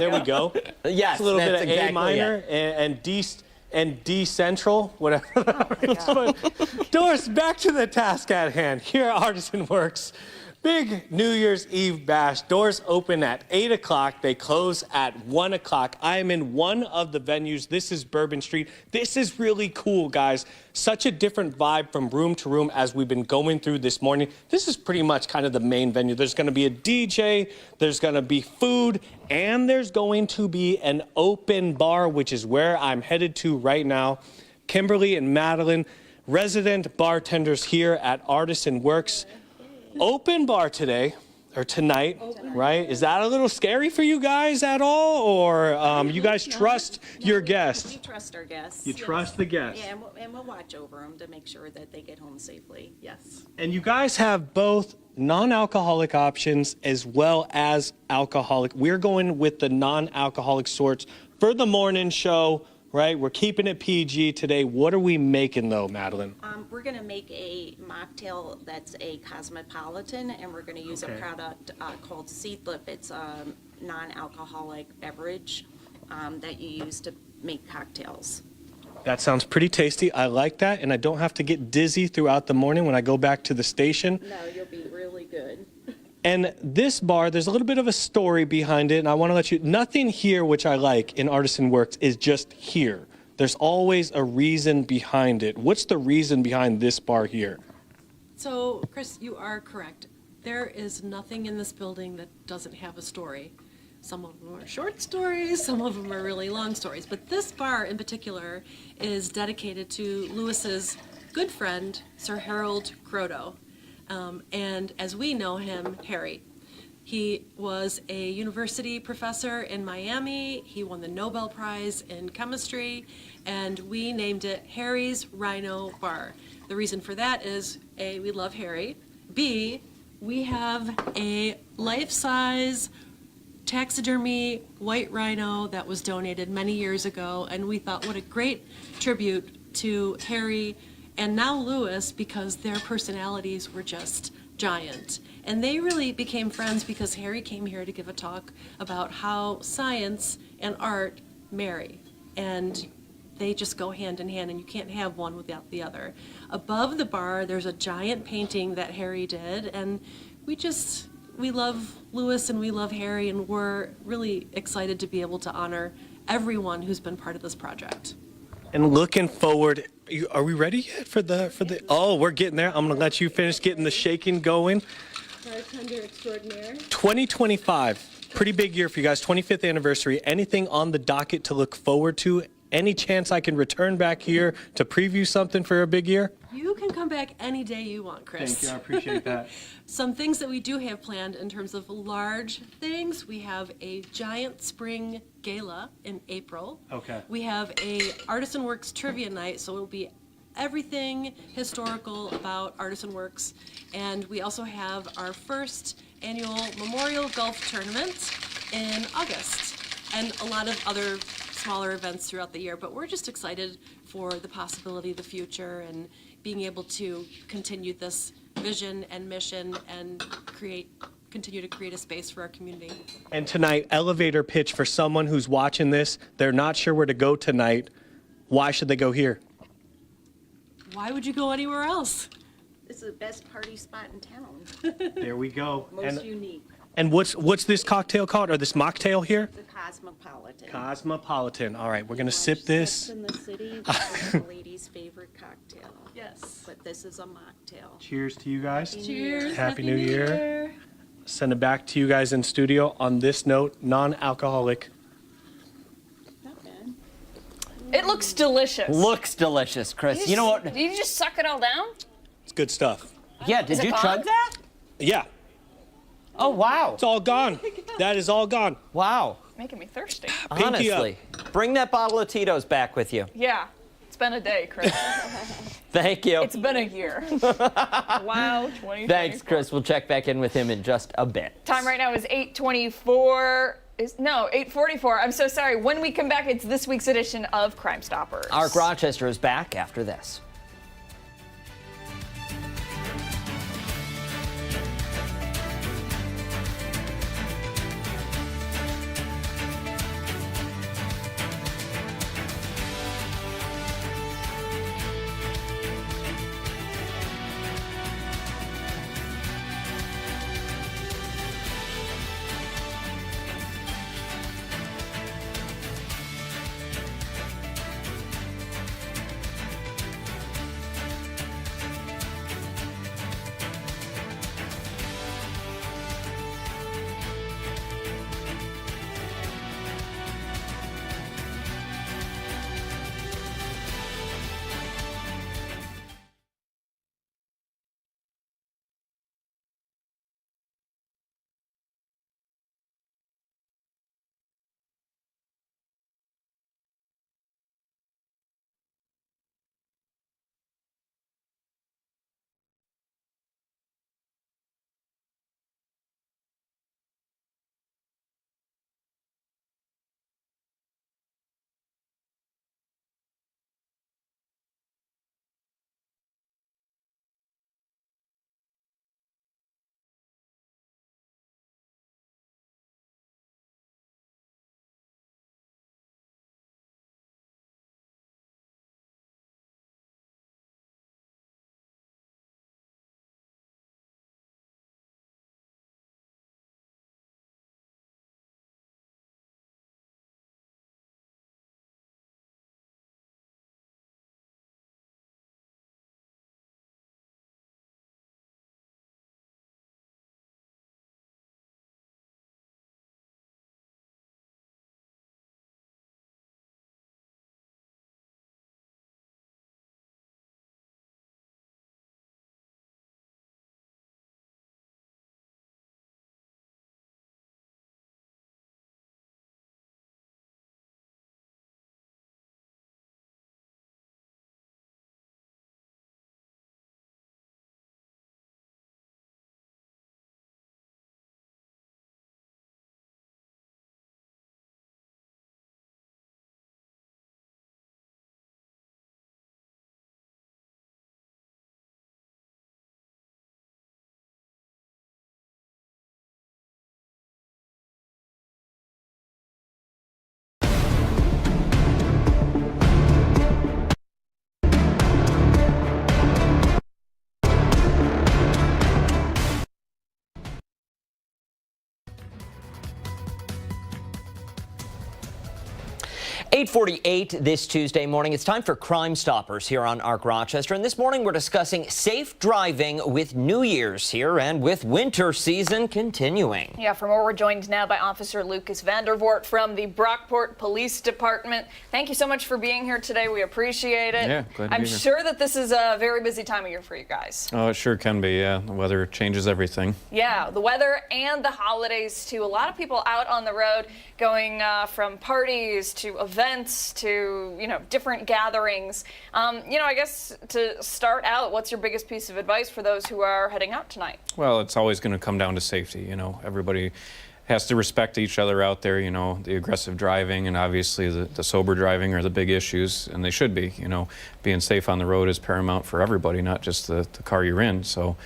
There we go. Yes, It's a little bit that's of exactly A minor it. and D central, whatever. Doris, back to the task at hand. Here at ArtisanWorks, big New Year's Eve bash. Doors open at 8 o'clock. They close at 1 o'clock. I am in one of the venues. This is Bourbon Street. This is really cool, guys. Such a different vibe from room to room as we've been going through this morning. This is pretty much kind of the main venue. There's going to be a DJ, there's going to be food, and there's going to be an open bar, which is where I'm headed to right now. Kimberly and Madeline, resident bartenders here at ArtisanWorks. Open bar today, or tonight, right? Is that a little scary for you guys at all? Or you guys trust your guests? We trust our guests. You trust the guests? Yeah, and we'll watch over them to make sure that they get home safely, yes. And you guys have both non-alcoholic options as well as alcoholic. We're going with the non-alcoholic sorts for the morning show, right? We're keeping it PG today. What are we making though, Madeline? We're gonna make a mocktail that's a cosmopolitan, and we're gonna use Okay. a product called Seedlip. It's a non-alcoholic beverage that you use to make cocktails. That sounds pretty tasty. I like that, and I don't have to get dizzy throughout the morning when I go back to the station. No, you'll be really good. And this bar, there's a little bit of a story behind it, and I want to let you, nothing here which I like in ArtisanWorks is just here. There's always a reason behind it. What's the reason behind this bar here? So, Chris, you are correct. There is nothing in this building that doesn't have a story. Some of them are short stories, some of them are really long stories. But this bar in particular is dedicated to Lewis's good friend, Sir Harold Croto. And as we know him, Harry. He was a university professor in Miami. He won the Nobel Prize in chemistry, and we named it Harry's Rhino Bar. The reason for that is, A, we love Harry. B, we have a life-size taxidermy white rhino that was donated many years ago, and we thought what a great tribute to Harry and now Lewis, because their personalities were just giant. And they really became friends because Harry came here to give a talk about how science and art marry. And they just go hand in hand, and you can't have one without the other. Above the bar, there's a giant painting that Harry did, and we love Lewis and we love Harry, and we're really excited to be able to honor everyone who's been part of this project. And looking forward, are we ready yet for the, oh, we're getting there. I'm gonna let you finish getting the shaking going. Bartender extraordinaire. 2025, pretty big year for you guys, 25th anniversary. Anything on the docket to look forward to? Any chance I can return back here to preview something for a big year? You can come back any day you want, Chris. Thank you, I appreciate that. Some things that we do have planned in terms of large things, we have a giant spring gala in April. Okay. We have a ArtisanWorks trivia night, so it'll be everything historical about ArtisanWorks. And we also have our first annual Memorial Golf Tournament in August, and a lot of other smaller events throughout the year. But we're just excited for the possibility of the future and being able to continue this vision and mission and continue to create a space for our community. And tonight, elevator pitch for someone who's watching this. They're not sure where to go tonight. Why should they go here? Why would you go anywhere else? This is the best party spot in town. There we go. Most unique. And what's this cocktail called, or this mocktail here? The Cosmopolitan. Cosmopolitan. All right, we're gonna sip this. Sex in the City, which is a lady's favorite cocktail. Yes. But this is a mocktail. Cheers to you guys. Cheers. Happy New Year. Send it back to you guys in studio on this note, non-alcoholic. Not bad. It looks delicious. Looks delicious, Chris. You know what? Did you just suck it all down? It's good stuff. Yeah, did it you gone? chug that? Yeah, Oh, wow. it's all gone. That is all gone. Wow. Making me thirsty. Pinky up. Honestly. Bring that bottle of Tito's back with you. Yeah. It's been a day, Chris. Thank you. It's been a year. Wow, 2024. Thanks, Chris. We'll check back in with him in just a bit. Time right now is 8:24. No, 8:44. I'm so sorry. When we come back, it's this week's edition of Crime Stoppers. ARC Rochester is back after this. .48 this Tuesday morning. It's time for Crime Stoppers here on ARC Rochester. And this morning we're discussing safe driving with New Year's here and with winter season continuing. Yeah, for more, we're joined now by Officer Lucas Vandervoort from the Brockport Police Department. Thank you so much for being here today. We appreciate it. Yeah, glad to I'm be here. sure that this is a very busy time of year for you guys. Oh, it sure can be, yeah. The weather changes everything. Yeah, the weather and the holidays too. A lot of people out on the road going from parties to events to, different gatherings. I guess to start out, what's your biggest piece of advice for those who are heading out tonight? Well, it's always going to come down to safety. Everybody has to respect each other out there. The aggressive driving and obviously the sober driving are the big issues, and they should be. Being safe on the road is paramount for everybody, not just the car you're in. So,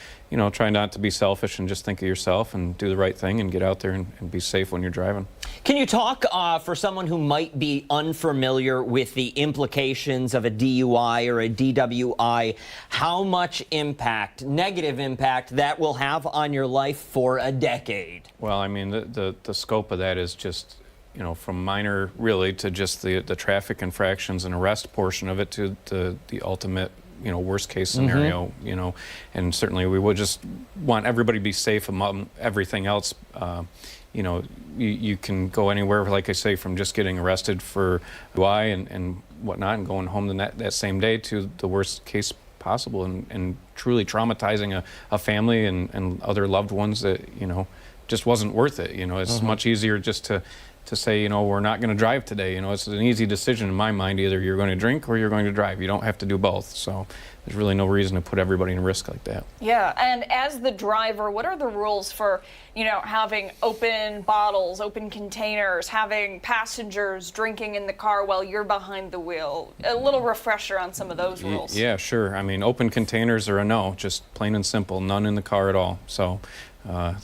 try not to be selfish and just think of yourself and do the right thing and get out there and be safe when you're driving. Can you talk for someone who might be unfamiliar with the implications of a DUI or a DWI, how much impact, negative impact, that will have on your life for a decade? Well, I mean, the scope of that is just, from minor really to just the traffic infractions and arrest portion of it to the ultimate, worst case scenario, and certainly we would just want everybody to be safe among everything else. You can go anywhere, like I say, from just getting arrested for DUI and whatnot and going home that same day to the worst case possible and truly traumatizing a family and other loved ones that, just wasn't worth it. It's much easier just to to say, you know, we're not going to drive today. You know, it's an easy decision in my mind. Either you're going to drink or you're going to drive. You don't have to do both. So there's really no reason to put everybody in risk like that. Yeah, and as the driver, what are the rules for, you know, having open bottles, open containers, having passengers drinking in the car while you're behind the wheel? A little refresher on some of those rules. Yeah, sure. I mean, open containers are a no, just plain and simple, none in the car at all. So,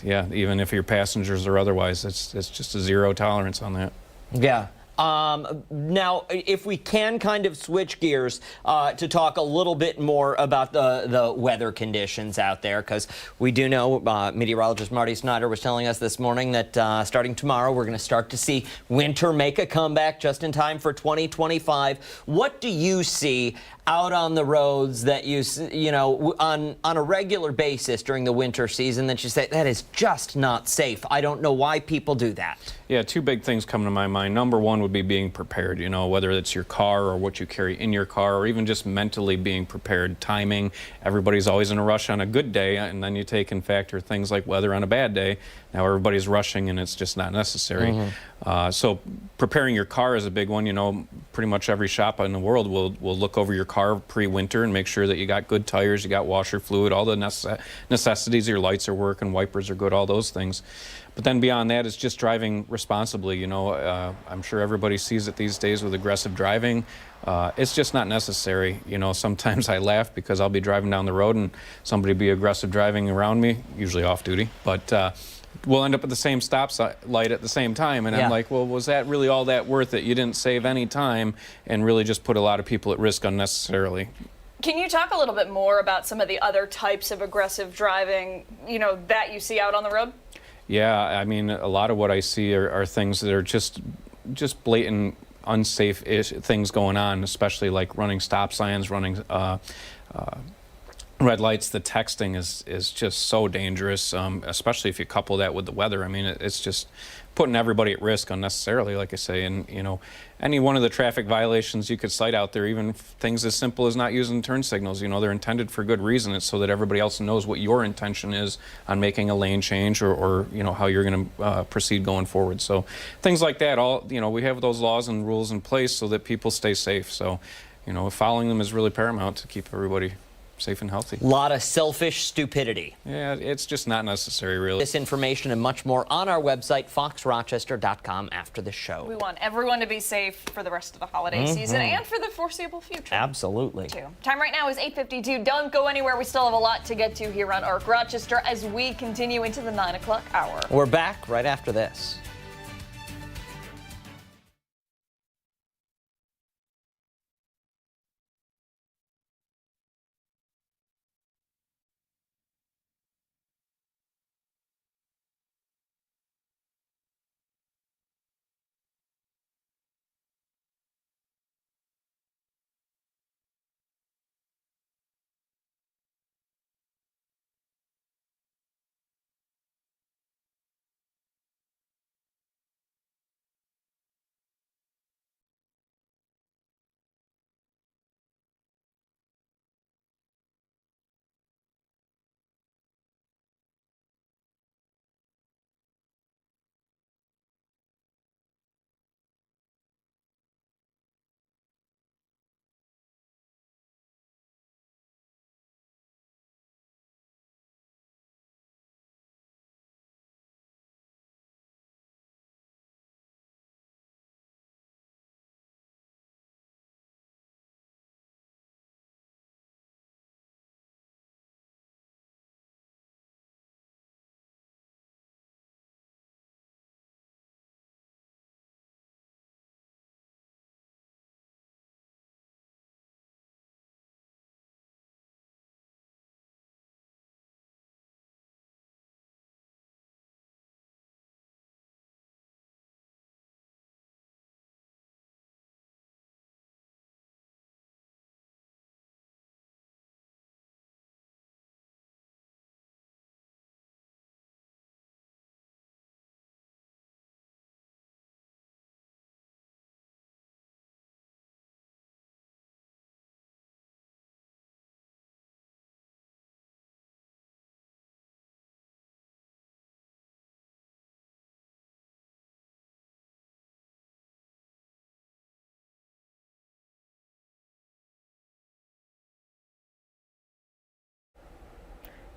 yeah, even if you're passengers or otherwise, it's just a zero tolerance on that. Yeah. Now, if we can kind of switch gears to talk a little bit more about the weather conditions out there, because we do know meteorologist Marty Snyder was telling us this morning that starting tomorrow we're going to start to see winter make a comeback just in time for 2025. What do you see out on the roads that you know, on a regular basis during the winter season that you say, that is just not safe? I don't know why people do that. Yeah, two big things come to my mind. Number one would be being prepared, you know, whether it's your car or what you carry in your car, or even just mentally being prepared. Timing, everybody's always in a rush on a good day, and then you take in factor things like weather on a bad day. Now everybody's rushing and it's just not necessary. So preparing your car is a big one. You know, pretty much every shop in the world will look over your car pre-winter and make sure that you got good tires, you got washer fluid, all the necessities, your lights are working, wipers are good, all those things. But then beyond that, it's just driving responsibly. You know, I'm sure everybody sees it these days with aggressive driving. It's just not necessary. You know, sometimes I laugh because I'll be driving down the road and somebody be aggressive driving around me, usually off duty, but we'll end up at the same stop light at the same time. And I'm like, well, was that really all that worth it? You didn't save any time and really just put a lot of people at risk unnecessarily. Can you talk a little bit more about some of the other types of aggressive driving, you know, that you see out on the road? Yeah, I mean, a lot of what I see are things that are just blatant unsafe things going on, especially like running stop signs, running red lights. The texting is just so dangerous, especially if you couple that with the weather. I mean, it's just putting everybody at risk unnecessarily, like I say. And, you know, any one of the traffic violations you could cite out there, even things as simple as not using turn signals, you know, they're intended for good reason. It's so that everybody else knows what your intention is on making a lane change or you know, how you're going to proceed going forward. So things like that, all, you know, we have those laws and rules in place so that people stay safe. So, you know, following them is really paramount to keep everybody safe and healthy. A lot of selfish stupidity. Yeah, it's just not necessary, really. This information and much more on our website, foxrochester.com, after the show. We want everyone to be safe for the rest of the holiday season and for the foreseeable future. Absolutely. Time right now is 8:52. Don't go anywhere. We still have a lot to get to here on ARC Rochester as we continue into the 9 o'clock hour. We're back right after this.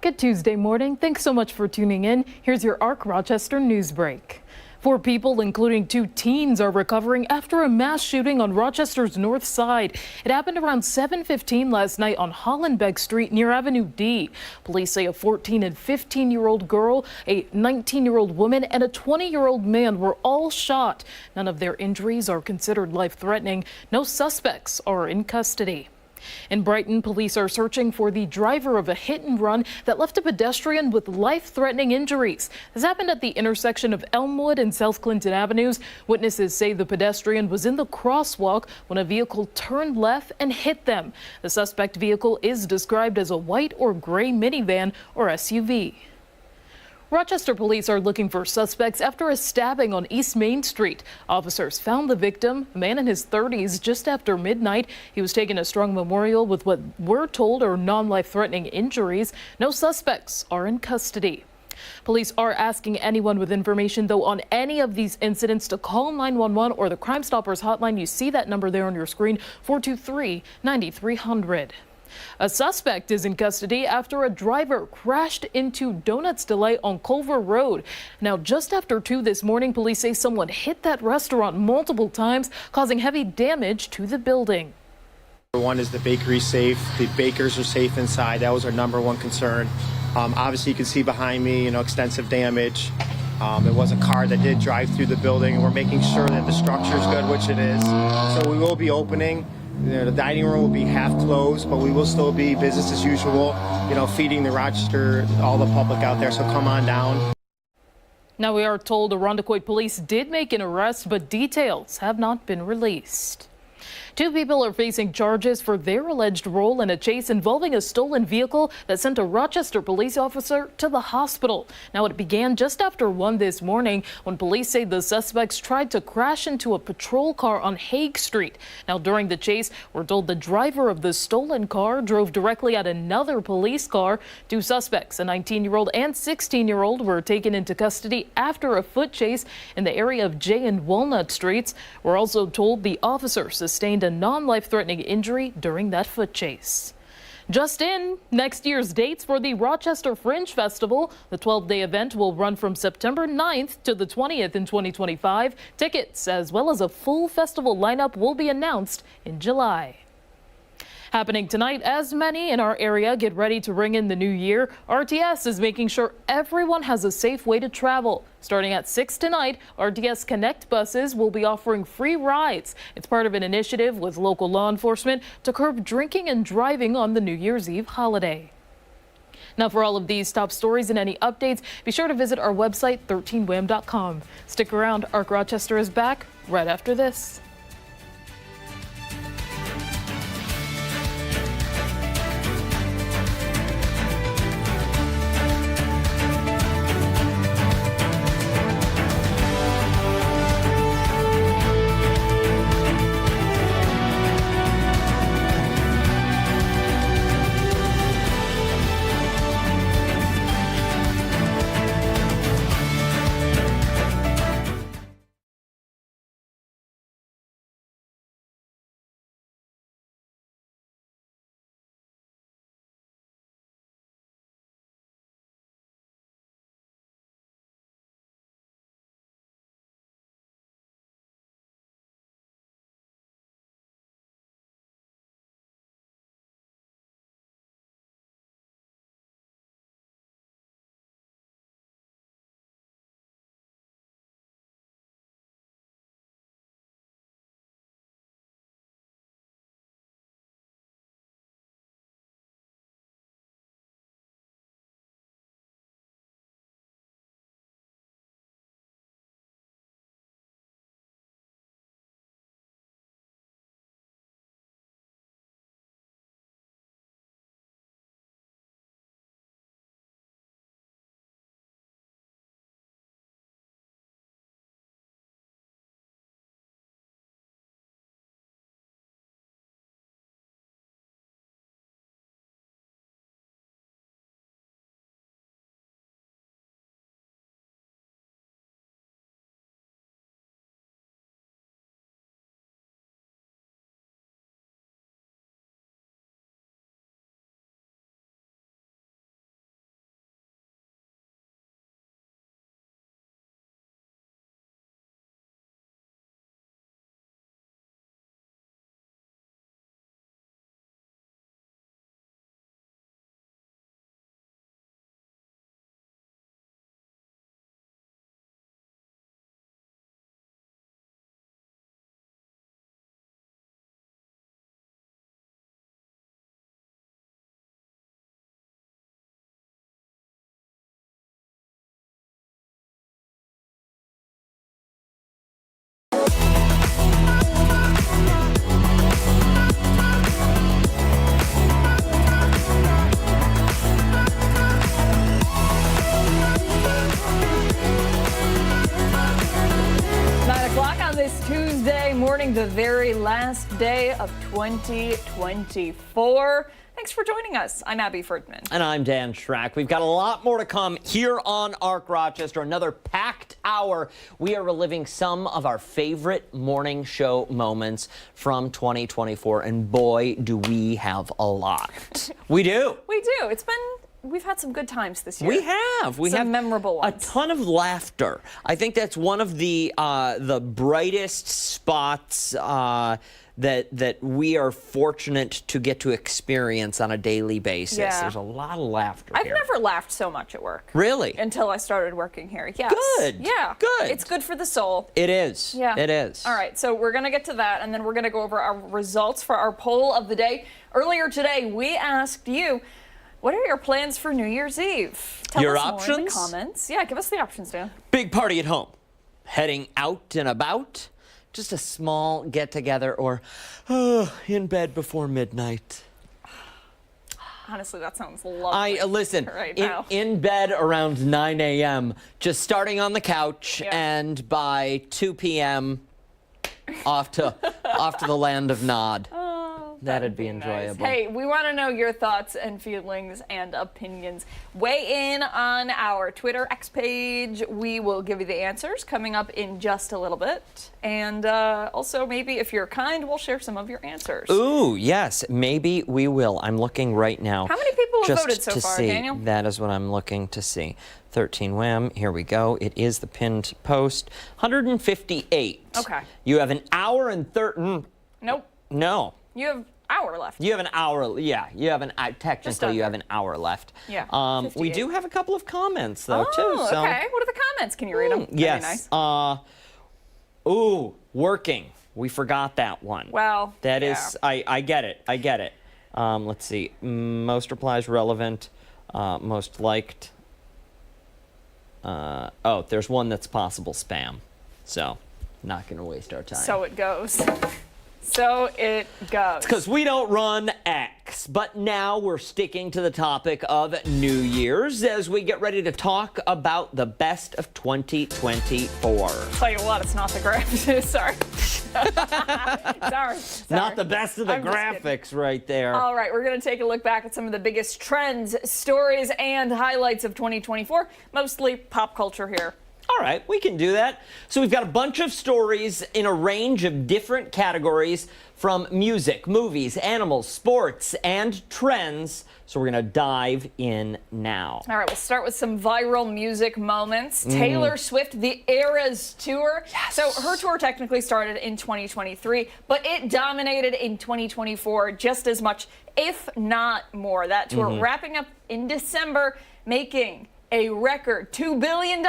Good Tuesday morning. Thanks so much for tuning in. Here's your ARC Rochester news break. 4 people, including 2 teens, are recovering after a mass shooting on Rochester's north side. It happened around 7:15 last night on Hollenbeck Street near Avenue D. Police say a 14 and 15-year-old girl, a 19-year-old woman, and a 20-year-old man were all shot. None of their injuries are considered life-threatening. No suspects are in custody. In Brighton, police are searching for the driver of a hit and run that left a pedestrian with life-threatening injuries. This happened at the intersection of Elmwood and South Clinton Avenues. Witnesses say the pedestrian was in the crosswalk when a vehicle turned left and hit them. The suspect vehicle is described as a white or gray minivan or SUV. Rochester police are looking for suspects after a stabbing on East Main Street. Officers found the victim, a man in his 30s, just after midnight. He was taken to Strong Memorial with what we're told are non-life-threatening injuries. No suspects are in custody. Police are asking anyone with information, though, on any of these incidents to call 911 or the Crime Stoppers hotline. You see that number there on your screen, 423-9300. A suspect is in custody after a driver crashed into Donuts Delight on Culver Road. Now, just after 2 this morning, police say someone hit that restaurant multiple times, causing heavy damage to the building. One is the bakery safe. The bakers are safe inside. That was our #1 concern. Obviously, you can see behind me, extensive damage. It was a car that did drive through the building. We're making sure that the structure is good, which it is. So we will be opening. The dining room will be half closed, but we will still be business as usual, feeding the Rochester, all the public out there. So come on down. Now, we are told Irondequoit police did make an arrest, but details have not been released. 2 people are facing charges for their alleged role in a chase involving a stolen vehicle that sent a Rochester police officer to the hospital. Now, it began just after 1 this morning when police say the suspects tried to crash into a patrol car on Hague Street. Now, during the chase, we're told the driver of the stolen car drove directly at another police car. 2 suspects, a 19-year-old and 16-year-old, were taken into custody after a foot chase in the area of J and Walnut Streets. We're also told the officer sustained a non-life-threatening injury during that foot chase. Just in, next year's dates for the Rochester Fringe Festival. The 12-day event will run from September 9th to the 20th in 2025. Tickets, as well as a full festival lineup, will be announced in July. Happening tonight, as many in our area get ready to ring in the new year, RTS is making sure everyone has a safe way to travel. Starting at 6 tonight, RTS Connect buses will be offering free rides. It's part of an initiative with local law enforcement to curb drinking and driving on the New Year's Eve holiday. Now, for all of these top stories and any updates, be sure to visit our website, 13wham.com. Stick around. ARC Rochester is back right after this. on this Tuesday morning, the very last day of 2024. Thanks for joining us. I'm Abby Ferdman. And I'm Dan Schrack. We've got a lot more to come here on ARC Rochester. Another packed hour. We are reliving some of our favorite morning show moments from 2024. And boy, do we have a lot. We do. We do. We've had some good times this year. We have. We have memorable ones. A ton of laughter. I think that's one of the brightest spots that we are fortunate to get to experience on a daily basis. Yeah. There's a lot of laughter I've here. never laughed so much at work. Really? Until I started working here. Yes. Good. Yeah. Good. It's good for the soul. It is. Yeah. It is. All right, so we're going to get to that, and then we're going to go over our results for our poll of the day. Earlier today, we asked you, what are your plans for New Year's Eve? Tell Your us more in the options? comments. Yeah, give us the options, Dan. Big party at home. Heading out and about. Just a small get-together or in bed before midnight. Honestly, that sounds lovely. Listen, right now. in bed around 9 a.m., just starting on the couch, Yeah. and by 2 p.m., off to the land of Nod. That'd be enjoyable. Nice. Hey, we want to know your thoughts and feelings and opinions. Weigh in on our Twitter X page. We will give you the answers coming up in just a little bit. And also, maybe if you're kind, we'll share some of your answers. Ooh, yes, maybe we will. I'm looking right now. How many people have just voted so to far, see. Daniel? That is what I'm looking to see. 13 wham. Here we go. It is the pinned post. 158. Okay. You have an hour and 30. Nope. No. You have hour left. You have an hour. Yeah, you have technically you have an hour left. Yeah. We 58. do have a couple of comments though too. Oh, So. okay. What are the comments? Can you read them? That'd be Yes. nice. Working. We forgot that one. Well, That yeah. is. I get it. I get it. Let's see. Most replies relevant. Most liked. There's one that's possible spam. So, not going to waste our time. So it goes. So it goes. Because we don't run X. But now we're sticking to the topic of New Year's as we get ready to talk about the best of 2024. Tell you what, it's not the graphics. Sorry. Sorry. Not the best of the I'm just kidding. graphics right there. All right, we're going to take a look back at some of the biggest trends, stories, and highlights of 2024, mostly pop culture here. All right, we can do that. So we've got a bunch of stories in a range of different categories from music, movies, animals, sports, and trends. So we're going to dive in now. All right, we'll start with some viral music moments. Taylor Swift, the Eras Tour. Yes. So her tour technically started in 2023, but it dominated in 2024 just as much, if not more. That tour wrapping up in December, making a record $2 billion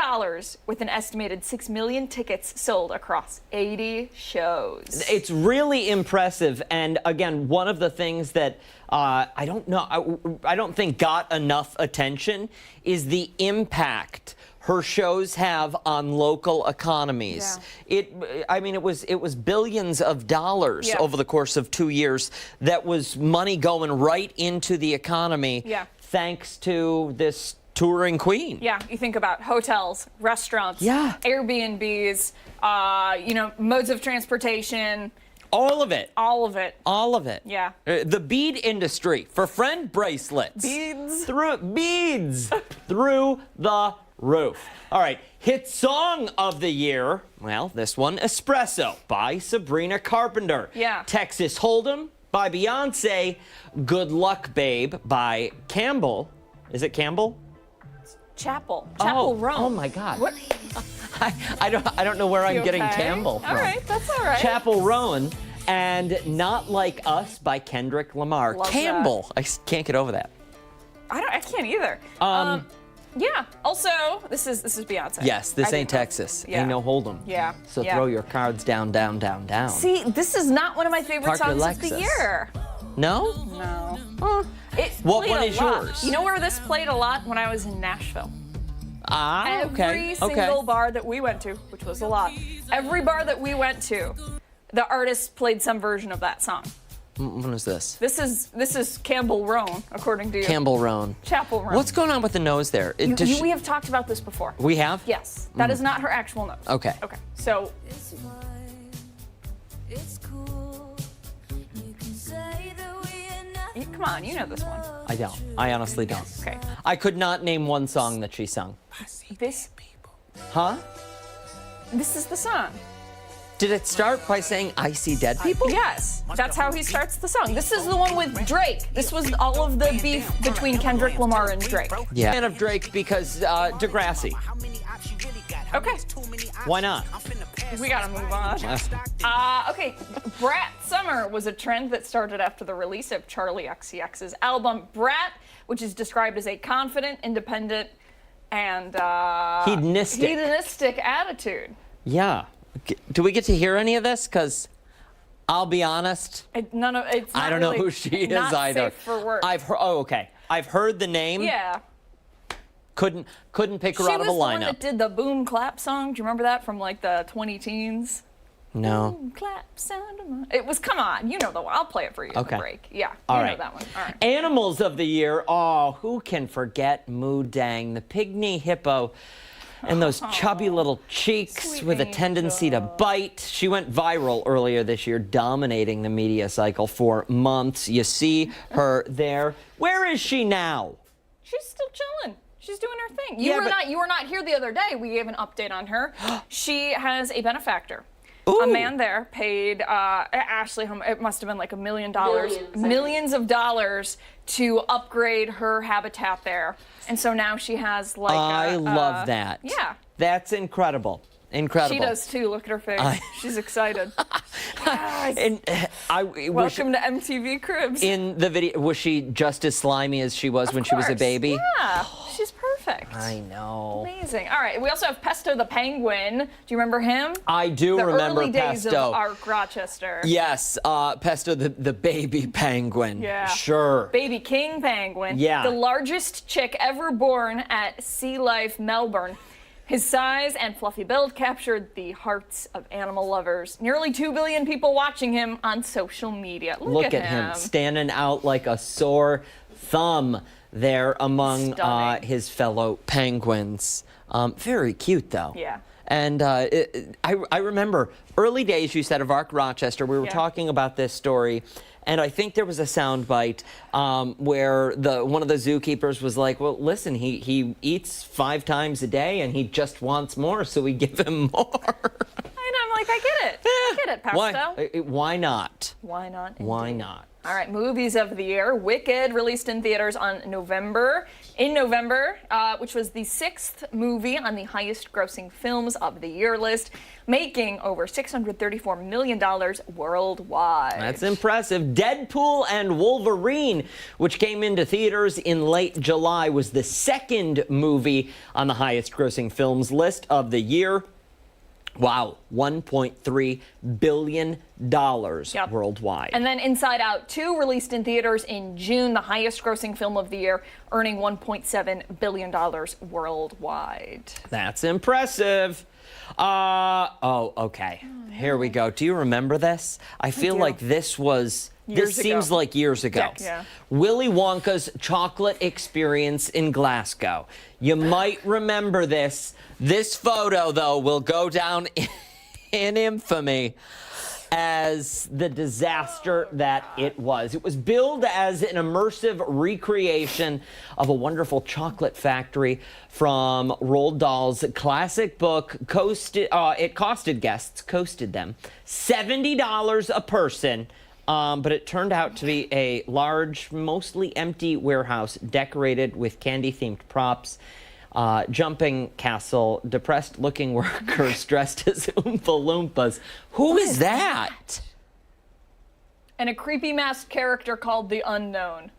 with an estimated 6 million tickets sold across 80 shows. It's really impressive. And again, one of the things that I don't think got enough attention is the impact her shows have on local economies. Yeah. It was billions of dollars over the course of 2 years. That was money going right into the economy thanks to this touring queen. Yeah, you think about hotels, restaurants, Airbnbs, modes of transportation. All of it. All of it. All of it. Yeah. The bead industry for friend bracelets. Beads. Beads through the roof. All right, hit song of the year. Well, this one, Espresso by Sabrina Carpenter. Yeah. Texas Hold'em by Beyonce. Good Luck Babe by Campbell. Is it Campbell? Chapel Oh Roan. Oh my God. What? I don't know where I'm getting okay? Campbell from. All right, that's all right. Chapel Roan and Not Like Us by Kendrick Lamar. Love Campbell. I can't get over that. I can't either. Yeah. Also, this is Beyonce. Yes, this I ain't didn't know. Texas. Yeah. Ain't no Hold'em. Yeah. So yeah. throw your cards down, down, down, down. See, this is not one of my favorite Park your songs of the Lexus. year. No? No. It What played one a is lot. yours? You know where this played a lot? When I was in Nashville. Okay. Every single bar that we went to, which was a lot, every bar that we went to, the artist played some version of that song. When was this? This is Campbell Roan, according to you. Campbell Roan. Chapel Roan. What's going on with the nose there? We have talked about this before. We have? Yes. That is not her actual nose. Okay. Okay. So Come on, you know this one. I don't. I honestly don't. Okay. I could not name one song that she sung. This Huh? is the song. Did it start by saying I see dead people? Yes, that's how he starts the song. This is the one with Drake. This was all of the beef between Kendrick Lamar and Drake. Yeah. Fan of Drake because Degrassi. Okay, Why not? we gotta move on. Okay, Brat Summer was a trend that started after the release of Charlie XCX's album Brat, which is described as a confident, independent, and hedonistic attitude. Yeah. Do we get to hear any of this? Because I'll be honest, It's not I don't know really- who she is not either. Safe for work. I've heard. Oh, okay. I've heard the name. Yeah. Couldn't pick her She out of was a the one lineup. that did the boom clap song. Do you remember that from like the 20-teens? No. Boom clap sound of my... It was, come on, you know the one. I'll play it for you in Okay. the break. Yeah, All you right. know that one. All right. Animals of the year. Oh, who can forget Moo Dang, the pygmy hippo, and those chubby little cheeks Sweet with a tendency to bite. She went viral earlier this year, dominating the media cycle for months. You see her there. Where is she now? She's still chilling. She's doing her thing. Yeah, You were not here the other day. We gave an update on her. She has a benefactor. Ooh. A man there paid Ashley, it must have been like $1 million, millions of dollars to upgrade her habitat there. And so now she has like I love that. Yeah. That's incredible. Incredible. She does too. Look at her face. She's excited. Yes. And Welcome to MTV Cribs. in the video, was she just as slimy as she was when she was a course. baby? Yeah, she's perfect. I know. Amazing. All right, we also have Pesto the Penguin. Do you remember him? I do the remember early days Pesto. of Rochester. Yes, Pesto the baby penguin. Yeah. Sure. Baby King Penguin. Yeah. The largest chick ever born at Sea Life Melbourne. His size and fluffy build captured the hearts of animal lovers. Nearly 2 billion people watching him on social media. Look at him standing out like a sore thumb there among Stunning. his fellow penguins. Very cute, though. Yeah. And I remember early days, you said, of Arc Rochester. We were Yeah. talking about this story. And I think there was a soundbite where one of the zookeepers was like, well, listen, he eats 5 times a day and he just wants more, so we give him more. And I'm like, I get it. I get it, Pesto. Why not? Why not? Why indeed. not? All right, movies of the year. Wicked released in theaters in November, which was the 6th movie on the highest grossing films of the year list, making over $634 million worldwide. That's impressive. Deadpool and Wolverine, which came into theaters in late July, was the 2nd movie on the highest grossing films list of the year. Wow, $1.3 billion worldwide. And then Inside Out 2 released in theaters in June, the highest grossing film of the year, earning $1.7 billion worldwide. That's impressive. Okay. Here we go. Do you remember this? I feel do. like this was... Years this seems ago. like years ago. Yeah. Willy Wonka's chocolate experience in Glasgow. You might remember this. This photo, though, will go down in infamy as the disaster that it was. It was billed as an immersive recreation of a wonderful chocolate factory from Roald Dahl's classic book. It costed guests, coasted them, $70 a person. But it turned out to be a large, mostly empty warehouse decorated with candy-themed props, jumping castle, depressed-looking workers dressed as Oompa Loompas. Who is that? And a creepy masked character called the Unknown.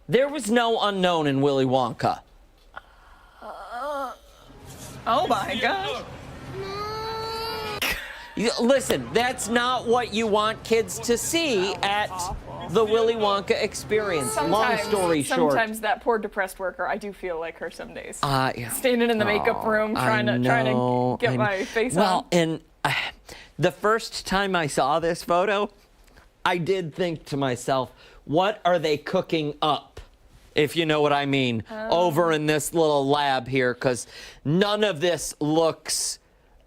There was no unknown in Willy Wonka. Oh my gosh. Listen, that's not what you want kids to see at the Willy Wonka experience. Long story short. Sometimes that poor depressed worker, I do feel like her some days. Yeah. Standing in the makeup room trying to get my face on. Well, and the first time I saw this photo, I did think to myself, what are they cooking up? If you know what I mean, over in this little lab here, because none of this looks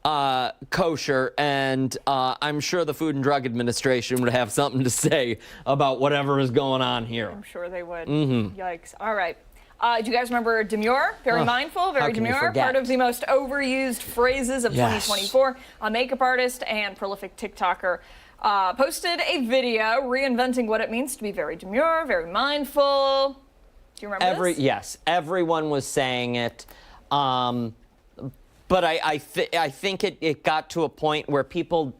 kosher, and I'm sure the Food and Drug Administration would have something to say about whatever is going on here. I'm sure they would. Yikes. All right. Do you guys remember demure? Very mindful, very demure. Part of the most overused phrases of 2024. A makeup artist and prolific TikToker posted a video reinventing what it means to be very demure, very mindful. Do you remember this? Yes, everyone was saying it. But I think it got to a point where people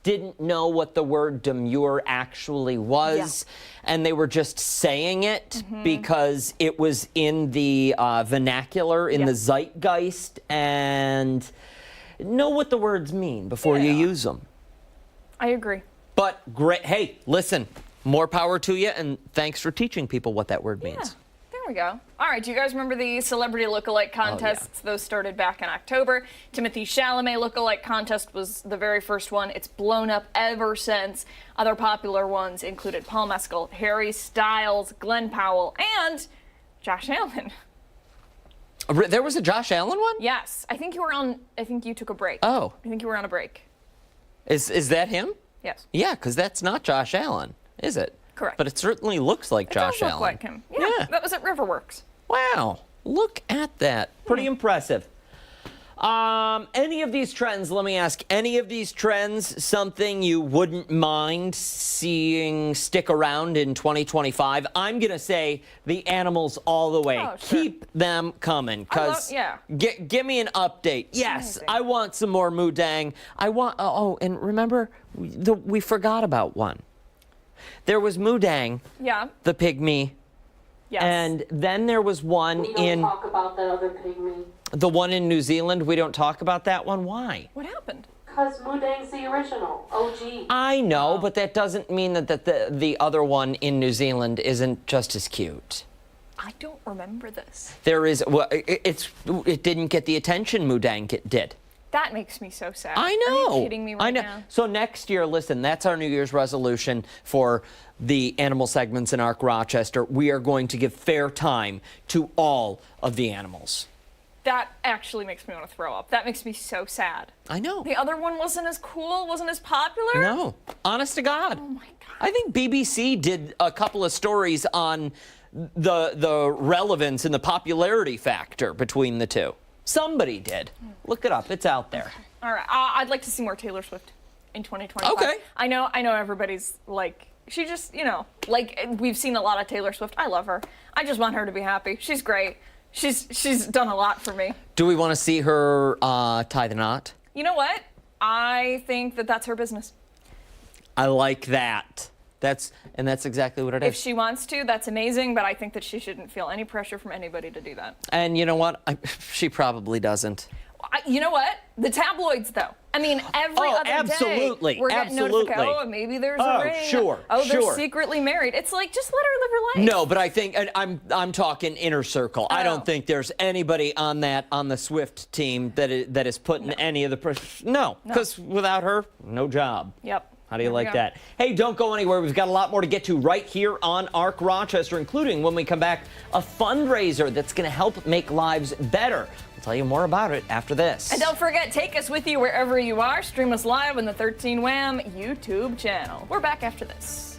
didn't know what the word demure actually was, and they were just saying it because it was in the vernacular, in the zeitgeist, and know what the words mean before you use them. I agree. But great. Hey, listen, more power to you, and thanks for teaching people what that word means. There we go. All right, do you guys remember the celebrity lookalike contests? Those started back in October. Timothée Chalamet lookalike contest was the very first one. It's blown up ever since. Other popular ones included Paul Mescal, Harry Styles, Glenn Powell, and Josh Allen. There was a Josh Allen one? Yes. I think you took a break. Oh. I think you were on a break. Is that him? Yes. Yeah, because that's not Josh Allen, is it? Correct. But it certainly looks like Josh Allen. It does look like him. Yeah, that was at Riverworks. Wow, look at that. Pretty impressive. Any of these trends, let me ask, any of these trends something you wouldn't mind seeing stick around in 2025? I'm going to say the animals all the way. Oh, sure. Keep them coming, because give me an update. Yes, I want some more Mudang. I want, and remember, we forgot about one. There was Mudang, the pygmy. Yes. And then there was one we don't talk about that other pygmy. The one in New Zealand. We don't talk about that one. Why? What happened? Because Mudang's the original, OG. I know, but that doesn't mean that the other one in New Zealand isn't just as cute. I don't remember this. There is, well, it didn't get the attention Mudang did. That makes me so sad. I know. Are you kidding me right now? So next year, listen, that's our New Year's resolution for the animal segments in Arc Rochester. We are going to give fair time to all of the animals. That actually makes me want to throw up. That makes me so sad. I know. The other one wasn't as cool, wasn't as popular? No. Honest to God. Oh my God. I think BBC did a couple of stories on the relevance and the popularity factor between the two. Somebody did. Look it up. It's out there. All right. I'd like to see more Taylor Swift in 2025. Okay. I know everybody's like, she just, like we've seen a lot of Taylor Swift. I love her. I just want her to be happy. She's great. She's done a lot for me. Do we want to see her tie the knot? You know what? I think that's her business. I like that. That's exactly what it is. If she wants to, that's amazing, but I think that she shouldn't feel any pressure from anybody to do that. And you know what? She probably doesn't. You know what? The tabloids, though. I mean, every other day we're getting notifications. Oh, maybe there's a ring. Sure. Oh, they're secretly married. It's like, just let her live her life. No, but I think, and I'm talking inner circle. I don't think there's anybody on the Swift team that is putting any of the pressure. No, because without her, no job. Yep. How do you like that? Hey, don't go anywhere. We've got a lot more to get to right here on Arc Rochester, including, when we come back, a fundraiser that's going to help make lives better. We'll tell you more about it after this. And don't forget, take us with you wherever you are. Stream us live on the 13 Wham YouTube channel. We're back after this.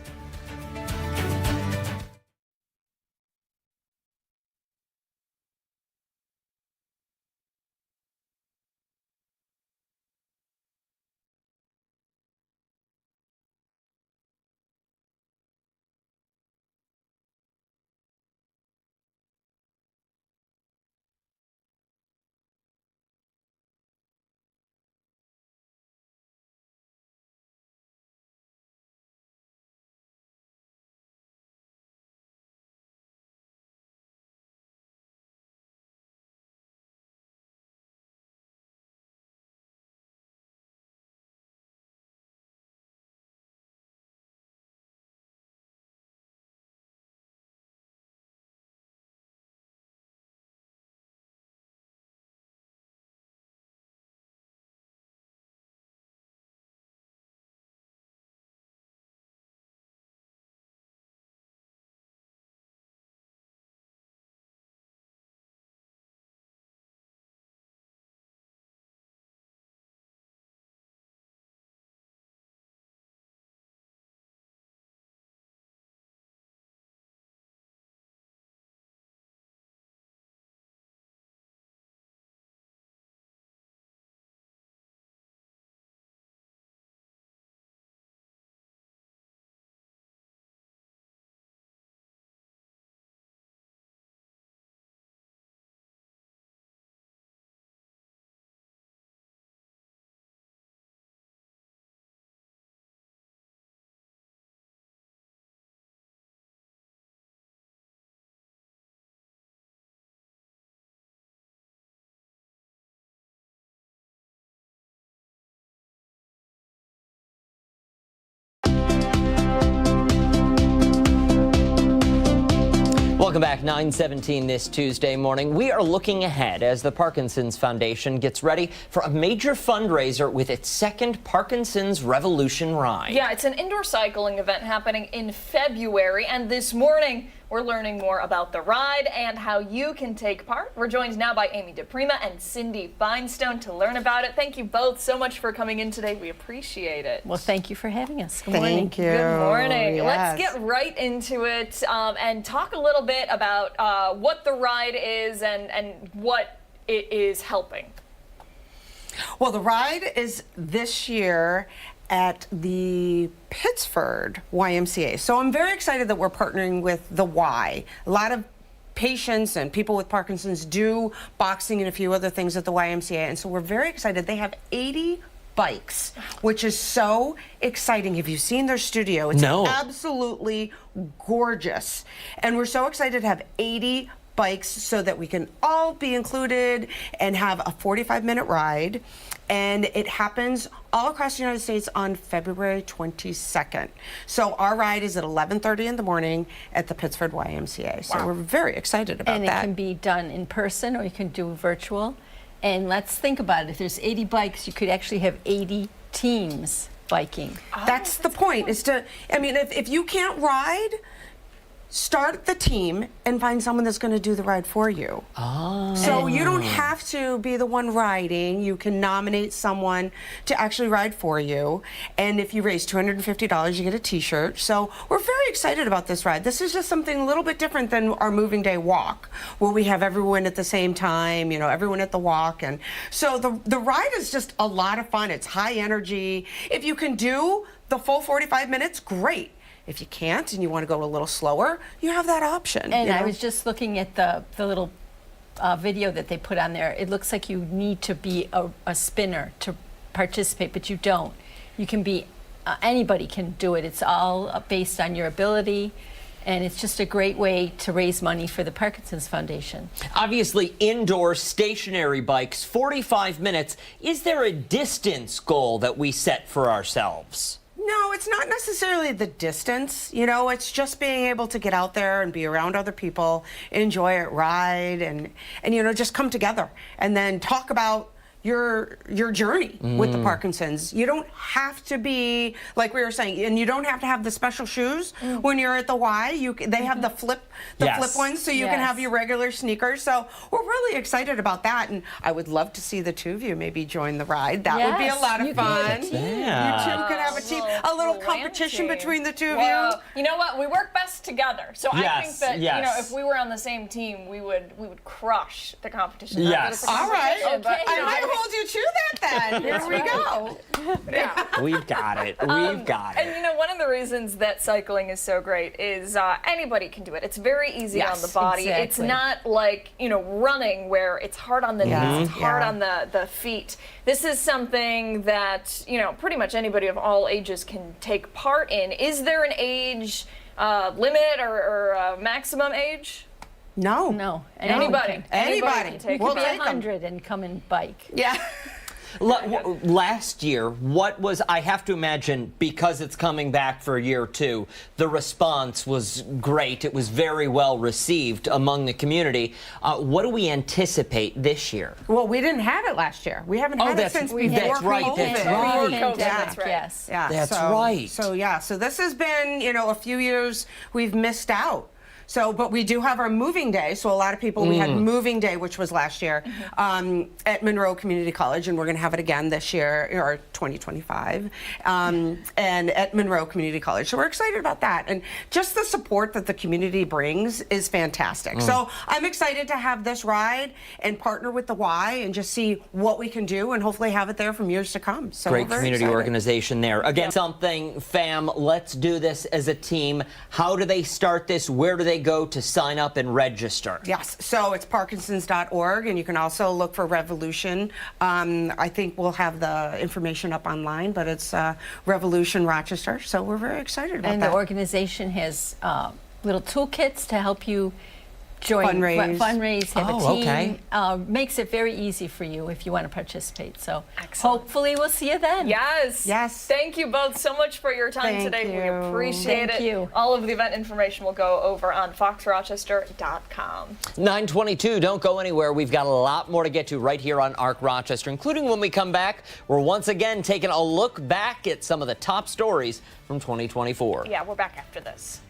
Welcome back, 9:17 this Tuesday morning. We are looking ahead as the Parkinson's Foundation gets ready for a major fundraiser with its second Parkinson's Revolution Ride. Yeah, it's an indoor cycling event happening in February, and this morning we're learning more about the ride and how you can take part. We're joined now by Amy DePrima and Cindy Finestone to learn about it. Thank you both so much for coming in today. We appreciate it. Well, thank you for having us. Good morning. Thank you. Good morning. Yes. Let's get right into it and talk a little bit about what the ride is and what it is helping. Well, the ride is this year at the Pittsford YMCA. So I'm very excited that we're partnering with the Y. A lot of patients and people with Parkinson's do boxing and a few other things at the YMCA, and so we're very excited. They have 80 bikes, which is so exciting. Have you seen their studio? It's absolutely gorgeous. And we're so excited to have 80 bikes so that we can all be included and have a 45-minute ride. And it happens all across the United States on February 22nd. So our ride is at 11:30 in the morning at the Pittsford YMCA. So we're very excited about and that. And it can be done in person or you can do virtual. And let's think about it. If there's 80 bikes, you could actually have 80 teams biking. That's the point, is to, I mean, if you can't ride, start the team and find someone that's going to do the ride for you. So you don't have to be the one riding. You can nominate someone to actually ride for you. And if you raise $250, you get a t-shirt. So we're very excited about this ride. This is just something a little bit different than our moving day walk, where we have everyone at the same time, you know, everyone at the walk. And so the ride is just a lot of fun. It's high energy. If you can do the full 45 minutes, great. If you can't and you want to go a little slower, you have that option. And I was just looking at the little video that they put on there. It looks like you need to be a spinner to participate, but you don't. You can be, anybody can do it. It's all based on your ability. And it's just a great way to raise money for the Parkinson's Foundation. Obviously, indoor stationary bikes, 45 minutes. Is there a distance goal that we set for ourselves? No, it's not necessarily the distance, you know, it's just being able to get out there and be around other people, enjoy it, ride, and you know, just come together and then talk about your journey with the Parkinson's. You don't have to be, like we were saying, and you don't have to have the special shoes when you're at the Y. They have the flip ones, so you can have your regular sneakers. So we're really excited about that, and I would love to see the two of you maybe join the ride. That would be a lot of fun. You two could have a team, a little competition between the two of you. You know what? We work best together. So I think that you know, if we were on the same team, we would crush the competition. Yes. All right. Okay. I might hold you to that then. Here we go. We've got it. We've got it. And you know, one of the reasons that cycling is so great is anybody can do it. It's very easy on the body. It's not like, you know, running where it's hard on the knees, it's hard on the feet. This is something that, you know, pretty much anybody of all ages can take part in. Is there an age limit or a maximum age? No. No. Anybody. Anybody. It could be 100 and come and bike. Yeah. Last year, what was, I have to imagine, because it's coming back for year two, the response was great. It was very well received among the community. What do we anticipate this year? Well, we didn't have it last year. We haven't had it since before COVID. That's right. Yes. Yeah. That's right. So this has been, you know, a few years we've missed out. So, but we do have our moving day. So a lot of people, we had moving day, which was last year, at Monroe Community College, and we're going to have it again this year, or 2025, and at Monroe Community College. So we're excited about that. And just the support that the community brings is fantastic. So I'm excited to have this ride and partner with the Y and just see what we can do and hopefully have it there from years to come. So great community organization there. Again, something, fam, let's do this as a team. How do they start this? Where do they go to sign up and register? Yes, so it's parkinsons.org, and you can also look for Revolution. I think we'll have the information up online, but it's Revolution Rochester, so we're very excited about that. And the organization has little toolkits to help you fundraise, have Oh, a team. okay. Makes it very easy for you if you want to participate. So hopefully we'll see you then. Yes. Yes. Thank you both so much for your time Thank today. We you. appreciate Thank it. you. All of the event information will go over on foxrochester.com. 9:22. Don't go anywhere. We've got a lot more to get to right here on Arc Rochester, including when we come back, we're once again taking a look back at some of the top stories from 2024. Yeah, we're back after this.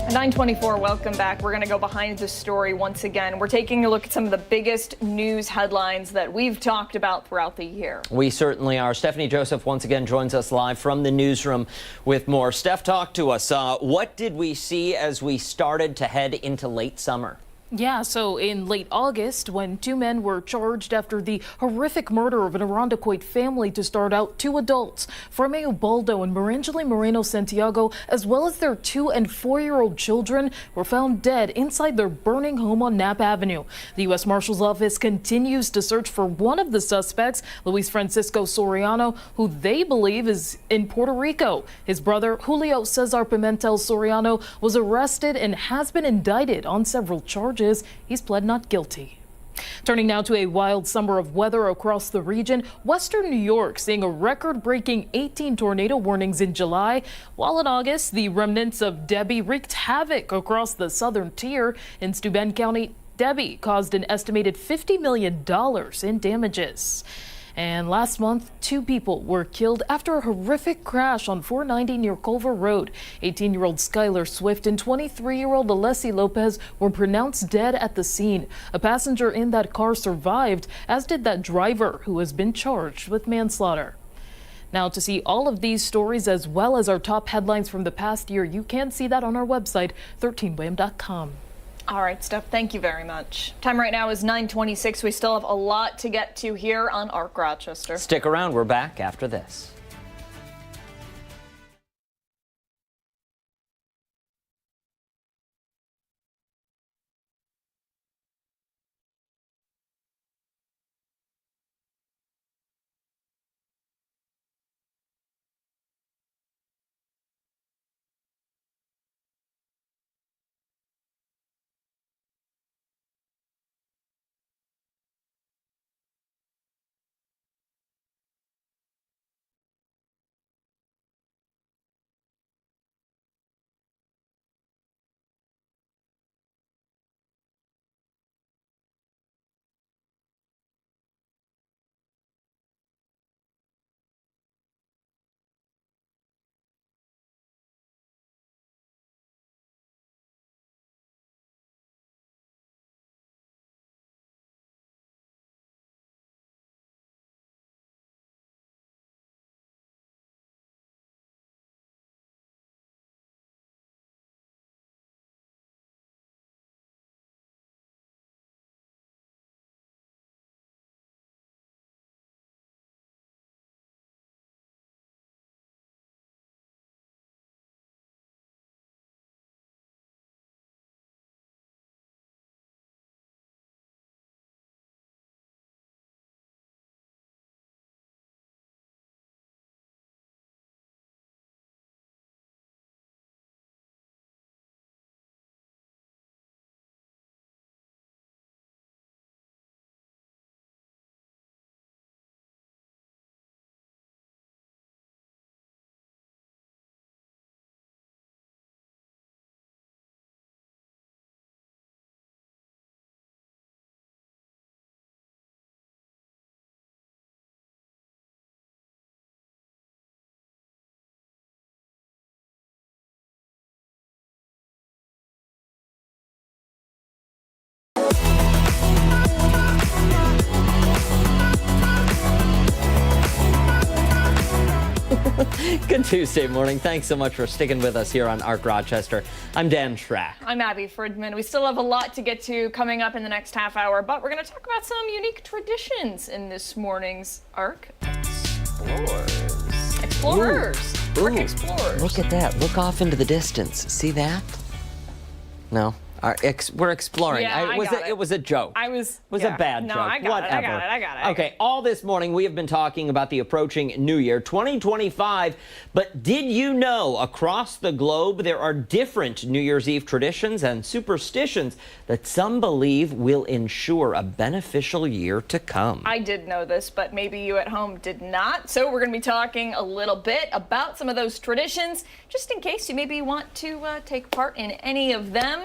At 9:24, welcome back. We're going to go behind the story once again. We're taking a look at some of the biggest news headlines that we've talked about throughout the year. We certainly are. Stephanie Joseph once again joins us live from the newsroom with more. Steph, talk to us. What did we see as we started to head into late summer? Yeah, so in late August, when two men were charged after the horrific murder of an Irondequoit family to start out, two adults, Fremeo Baldo and Marangeli Moreno Santiago, as well as their 2- and 4-year-old children, were found dead inside their burning home on Knapp Avenue. The U.S. Marshal's Office continues to search for one of the suspects, Luis Francisco Soriano, who they believe is in Puerto Rico. His brother, Julio Cesar Pimentel Soriano, was arrested and has been indicted on several charges. He's pled not guilty. Turning now to a wild summer of weather across the region, Western New York seeing a record-breaking 18 tornado warnings in July, while in August, the remnants of Debbie wreaked havoc across the southern tier. In Steuben County, Debbie caused an estimated $50 million in damages. And last month, 2 people were killed after a horrific crash on 490 near Culver Road. 18-year-old Skylar Swift and 23-year-old Alessi Lopez were pronounced dead at the scene. A passenger in that car survived, as did that driver, who has been charged with manslaughter. Now, to see all of these stories as well as our top headlines from the past year, you can see that on our website, 13wham.com. All right, Steph, thank you very much. Time right now is 9:26. We still have a lot to get to here on Arc Rochester. Stick around. We're back after this. Good Tuesday morning. Thanks so much for sticking with us here on Art Rochester. I'm Dan Schrack. I'm Abby Fridman. We still have a lot to get to coming up in the next half hour, but we're going to talk about some unique traditions in this morning's Arc Explorers. Explorers. Arc Explorers. Look at that. Look off into the distance. See that? No. We're exploring. Yeah, It was a joke. Was a bad joke. I got Whatever. it. I got it. Okay, all this morning we have been talking about the approaching New Year 2025. But did you know across the globe there are different New Year's Eve traditions and superstitions that some believe will ensure a beneficial year to come? I did know this, but maybe you at home did not. So we're going to be talking a little bit about some of those traditions, just in case you maybe want to take part in any of them.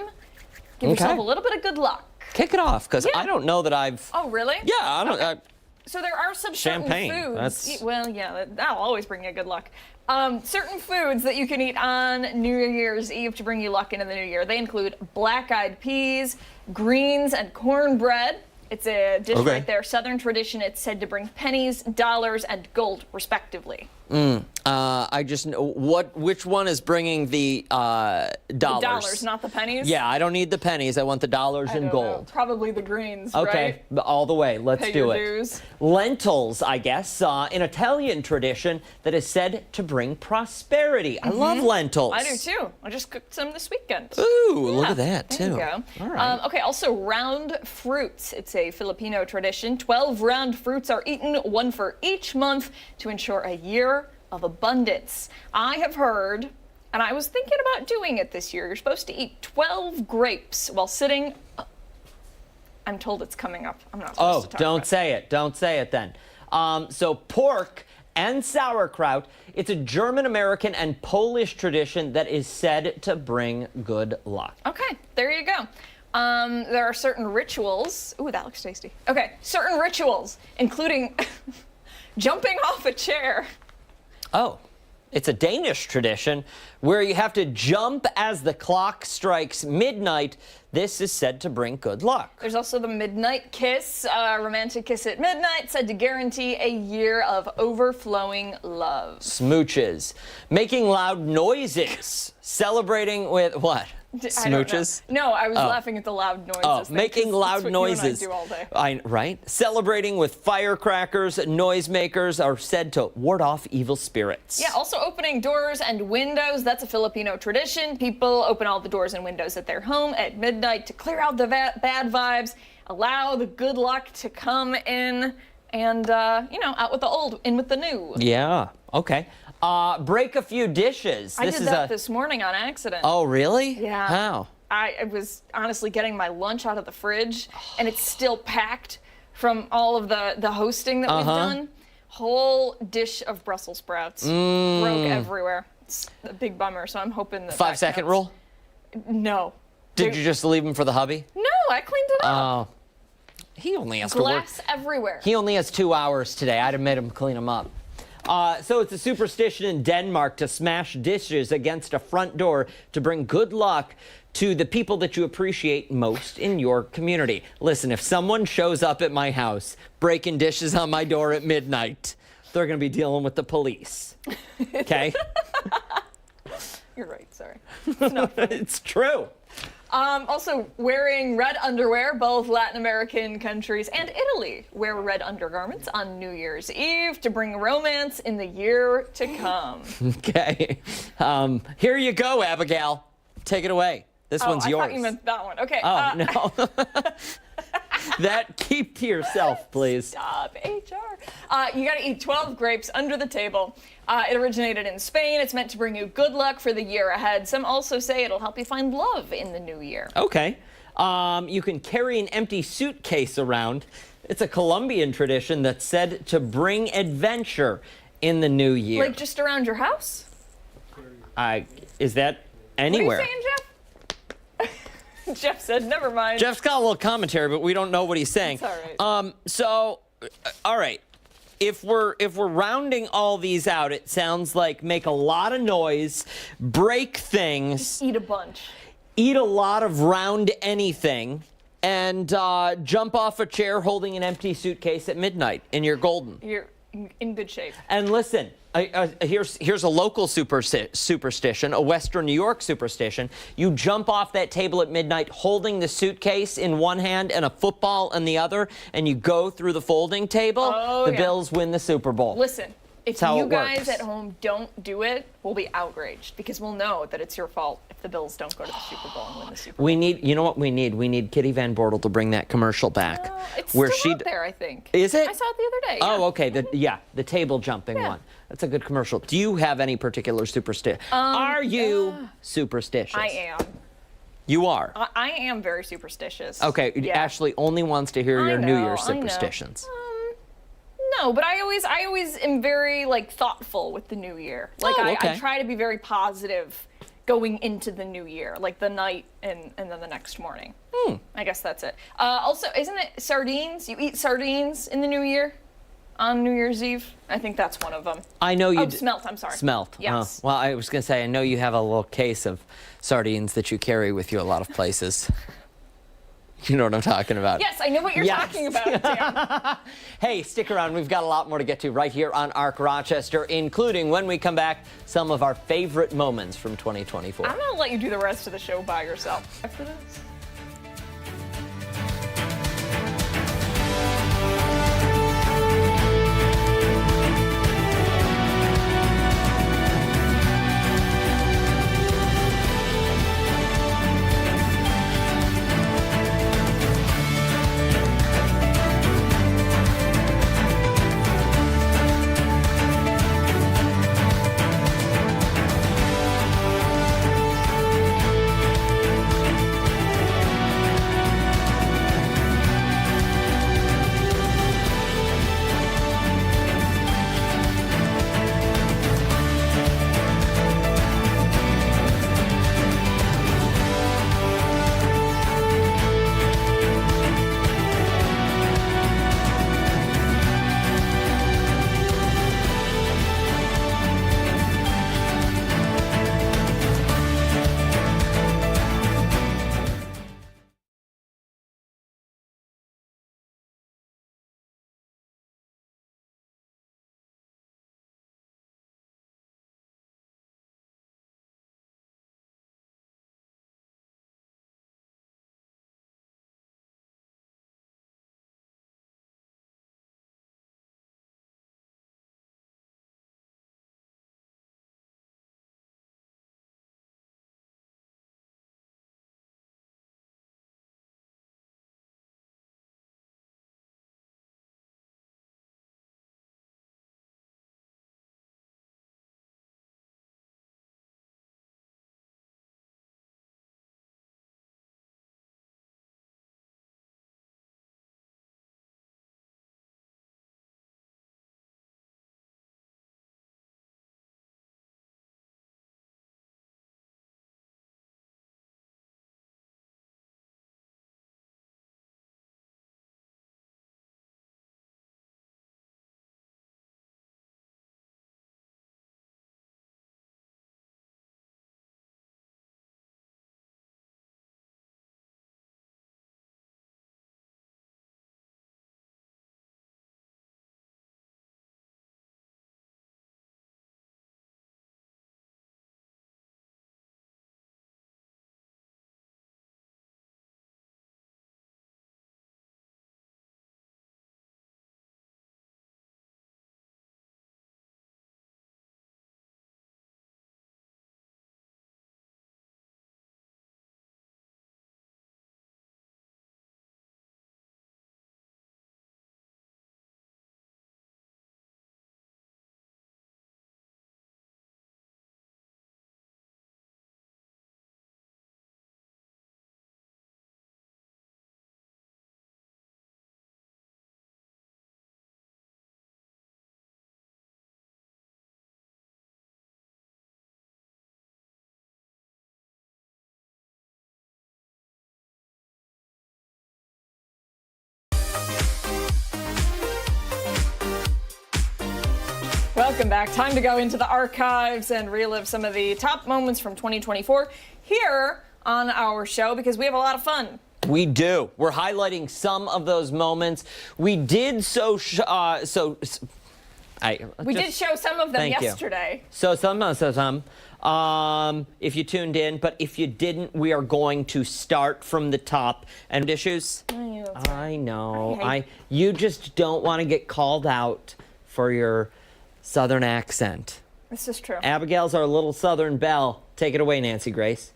Give yourself a little bit of good luck. Kick it off, because I don't know that I've... Oh, really? Yeah, I don't... Okay. So there are some Champagne. certain foods. That's... Well, yeah, that'll always bring you good luck. Certain foods that you can eat on New Year's Eve to bring you luck into the new year. They include black-eyed peas, greens, and cornbread. It's a dish right there. Southern tradition. It's said to bring pennies, dollars, and gold, respectively. I just know which one is bringing the dollars? The dollars, not the pennies? Yeah, I don't need the pennies. I want the dollars and gold. Probably the greens, okay, right? All the way. Let's Pay do your it. dues. Lentils, I guess, an Italian tradition that is said to bring prosperity. I love lentils. I do too. I just cooked some this weekend. Ooh, look at that too. There you go. All right. Okay, also round fruits. It's a Filipino tradition. 12 round fruits are eaten, one for each month, to ensure a year of abundance. I have heard, and I was thinking about doing it this year, you're supposed to eat 12 grapes while sitting. I'm told it's coming up. I'm not supposed to talk don't about say it. Don't say it then. So pork and sauerkraut, it's a German-American and Polish tradition that is said to bring good luck. Okay, there you go. There are certain rituals. Ooh, that looks tasty. Okay, certain rituals, including jumping off a chair. Oh, it's a Danish tradition where you have to jump as the clock strikes midnight. This is said to bring good luck. There's also the midnight kiss, a romantic kiss at midnight, said to guarantee a year of overflowing love. Smooches, making loud noises, celebrating with what? Smooches? No, I was laughing at the loud noises. Oh, making loud noises. You and I do all day. Right? Celebrating with firecrackers, noisemakers are said to ward off evil spirits. Yeah, also opening doors and windows. That's a Filipino tradition. People open all the doors and windows at their home at midnight to clear out the bad vibes, allow the good luck to come in, and, out with the old, in with the new. Yeah, okay. Break a few dishes. I did that this morning on accident. Oh, really? Yeah. How? I was honestly getting my lunch out of the fridge, and it's still packed from all of the hosting that we've done. Whole dish of Brussels sprouts broke everywhere. It's a big bummer, so I'm hoping that 5-second rule? No. Did you just leave him for the hubby? No, I cleaned it up. Oh. He only has to work. Glass everywhere. He only has 2 hours today. I'd have made him clean them up. So it's a superstition in Denmark to smash dishes against a front door to bring good luck to the people that you appreciate most in your community. Listen, if someone shows up at my house breaking dishes on my door at midnight, they're going to be dealing with the police. Okay? You're right, sorry. It's not funny. It's true. Also, wearing red underwear. Both Latin American countries and Italy wear red undergarments on New Year's Eve to bring romance in the year to come. Okay. Here you go, Abigail. Take it away. This one's yours. I thought you meant that one. Okay. Oh, no. That, keep to yourself, please. Stop, HR. You got to eat 12 grapes under the table. It originated in Spain. It's meant to bring you good luck for the year ahead. Some also say it'll help you find love in the new year. Okay. You can carry an empty suitcase around. It's a Colombian tradition that's said to bring adventure in the new year. Like just around your house? Is that anywhere? What are you saying, Jeff? Jeff said, never mind. Jeff's got a little commentary, but we don't know what he's saying. It's all right. All right. If we're rounding all these out, it sounds like make a lot of noise, break things, just eat a bunch, eat a lot of round anything, and jump off a chair holding an empty suitcase at midnight, and you're golden. You're in good shape. And listen, Here's a local superstition, a Western New York superstition. You jump off that table at midnight holding the suitcase in one hand and a football in the other, and you go through the folding table. The Bills win the Super Bowl. Listen, if how you it guys works. at home don't do it, we'll be outraged because we'll know that it's your fault if the Bills don't go to the Super Bowl and win the Super Bowl. We need, you know what we need? We need Kitty Van Bortle to bring that commercial back. It's still out there, I think. Is it? I saw it the other day. Oh, okay. The table jumping one. That's a good commercial. Do you have any particular superstition? Are you superstitious? I am. You are? I am very superstitious. Okay, Yeah. Ashley only wants to hear your New Year's I know. superstitions. No, but I always am very thoughtful with the new year. I try to be very positive going into the new year, like the night and then the next morning. I guess that's it. Also, isn't it sardines? You eat sardines in the new year? On New Year's Eve? I think that's one of them. I know you. Smelt, I'm sorry. Smelt. Yes. Well, I was going to say, I know you have a little case of sardines that you carry with you a lot of places. You know what I'm talking about. Yes, I know what you're talking about, Dan. Hey, stick around. We've got a lot more to get to right here on ARC Rochester, including, when we come back, some of our favorite moments from 2024. I'm going to let you do the rest of the show by yourself after this. Welcome back. Time to go into the archives and relive some of the top moments from 2024 here on our show because we have a lot of fun. We do. We're highlighting some of those moments. We did I We did show some of them Thank you. yesterday. So some. If you tuned in, but if you didn't, we are going to start from the top. And issues? I know. You just don't want to get called out for your Southern accent. This is true. Abigail's our little Southern belle. Take it away, Nancy Grace.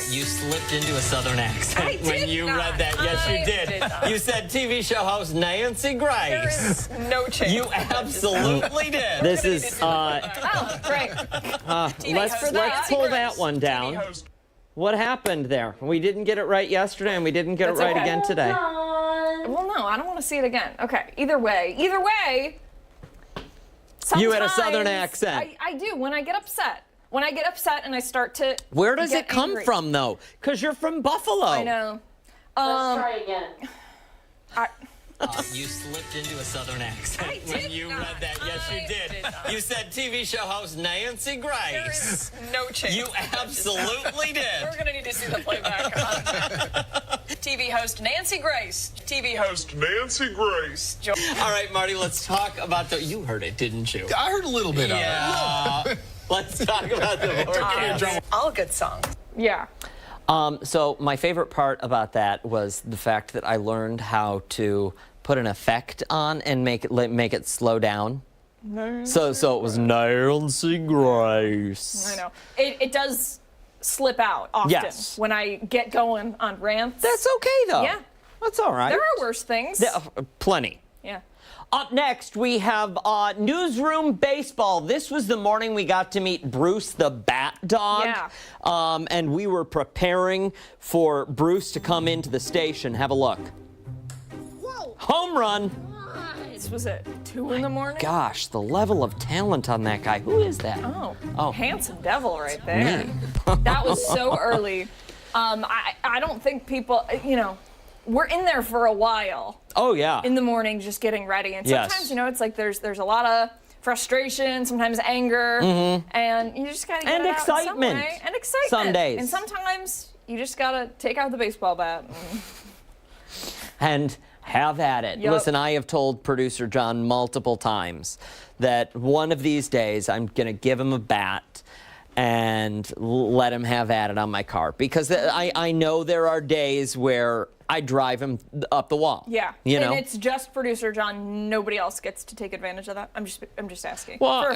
You slipped into a Southern accent when you read that. Yes, you did. You said TV show host Nancy Grace. There is no chance. You absolutely did. This is. Oh, great. Let's pull that one down. What happened there? We didn't get it right yesterday, and we didn't get it right again today. Well, no, I don't want to see it again. Okay. Either way. You had a Southern accent. I do when I get upset. When I get upset and I start to Where does get it come angry. from, though? Because you're from Buffalo. I know. Let's try again. You slipped into a Southern accent when you read that. Yes, you did. You said TV show host Nancy Grace. There is no chance. You absolutely did. We're going to need to see the playback. TV host Nancy Grace. TV host Nancy Grace. All right, Marty, let's talk about the... You heard it, didn't you? I heard a little bit of it. Let's talk about the All good songs. Yeah. So my favorite part about that was the fact that I learned how to put an effect on and make it slow down. So it was Nancy Grace. I know. It does slip out often when I get going on rants. That's okay, though. Yeah. That's all right. There are worse things. Plenty. Yeah. Up next, we have Newsroom Baseball. This was the morning we got to meet Bruce the Bat Dog. Yeah. And we were preparing for Bruce to come into the station. Have a look. Whoa. Home run. This was at 2 in the morning? Gosh, the level of talent on that guy. Who is that? Oh. Handsome devil right there. That was so early. I don't think people, we're in there for a while. Oh, yeah. In the morning, just getting ready. And sometimes, it's like there's a lot of frustration, sometimes anger, and you just gotta get it out some way. And excitement. Some days. And sometimes you just gotta take out the baseball bat. And have at it. Yep. Listen, I have told producer John multiple times that one of these days I'm gonna give him a bat and let him have at it on my car, because I know there are days where I drive him up the wall. Yeah, and it's just producer John. Nobody else gets to take advantage of that. I'm just asking. Well, for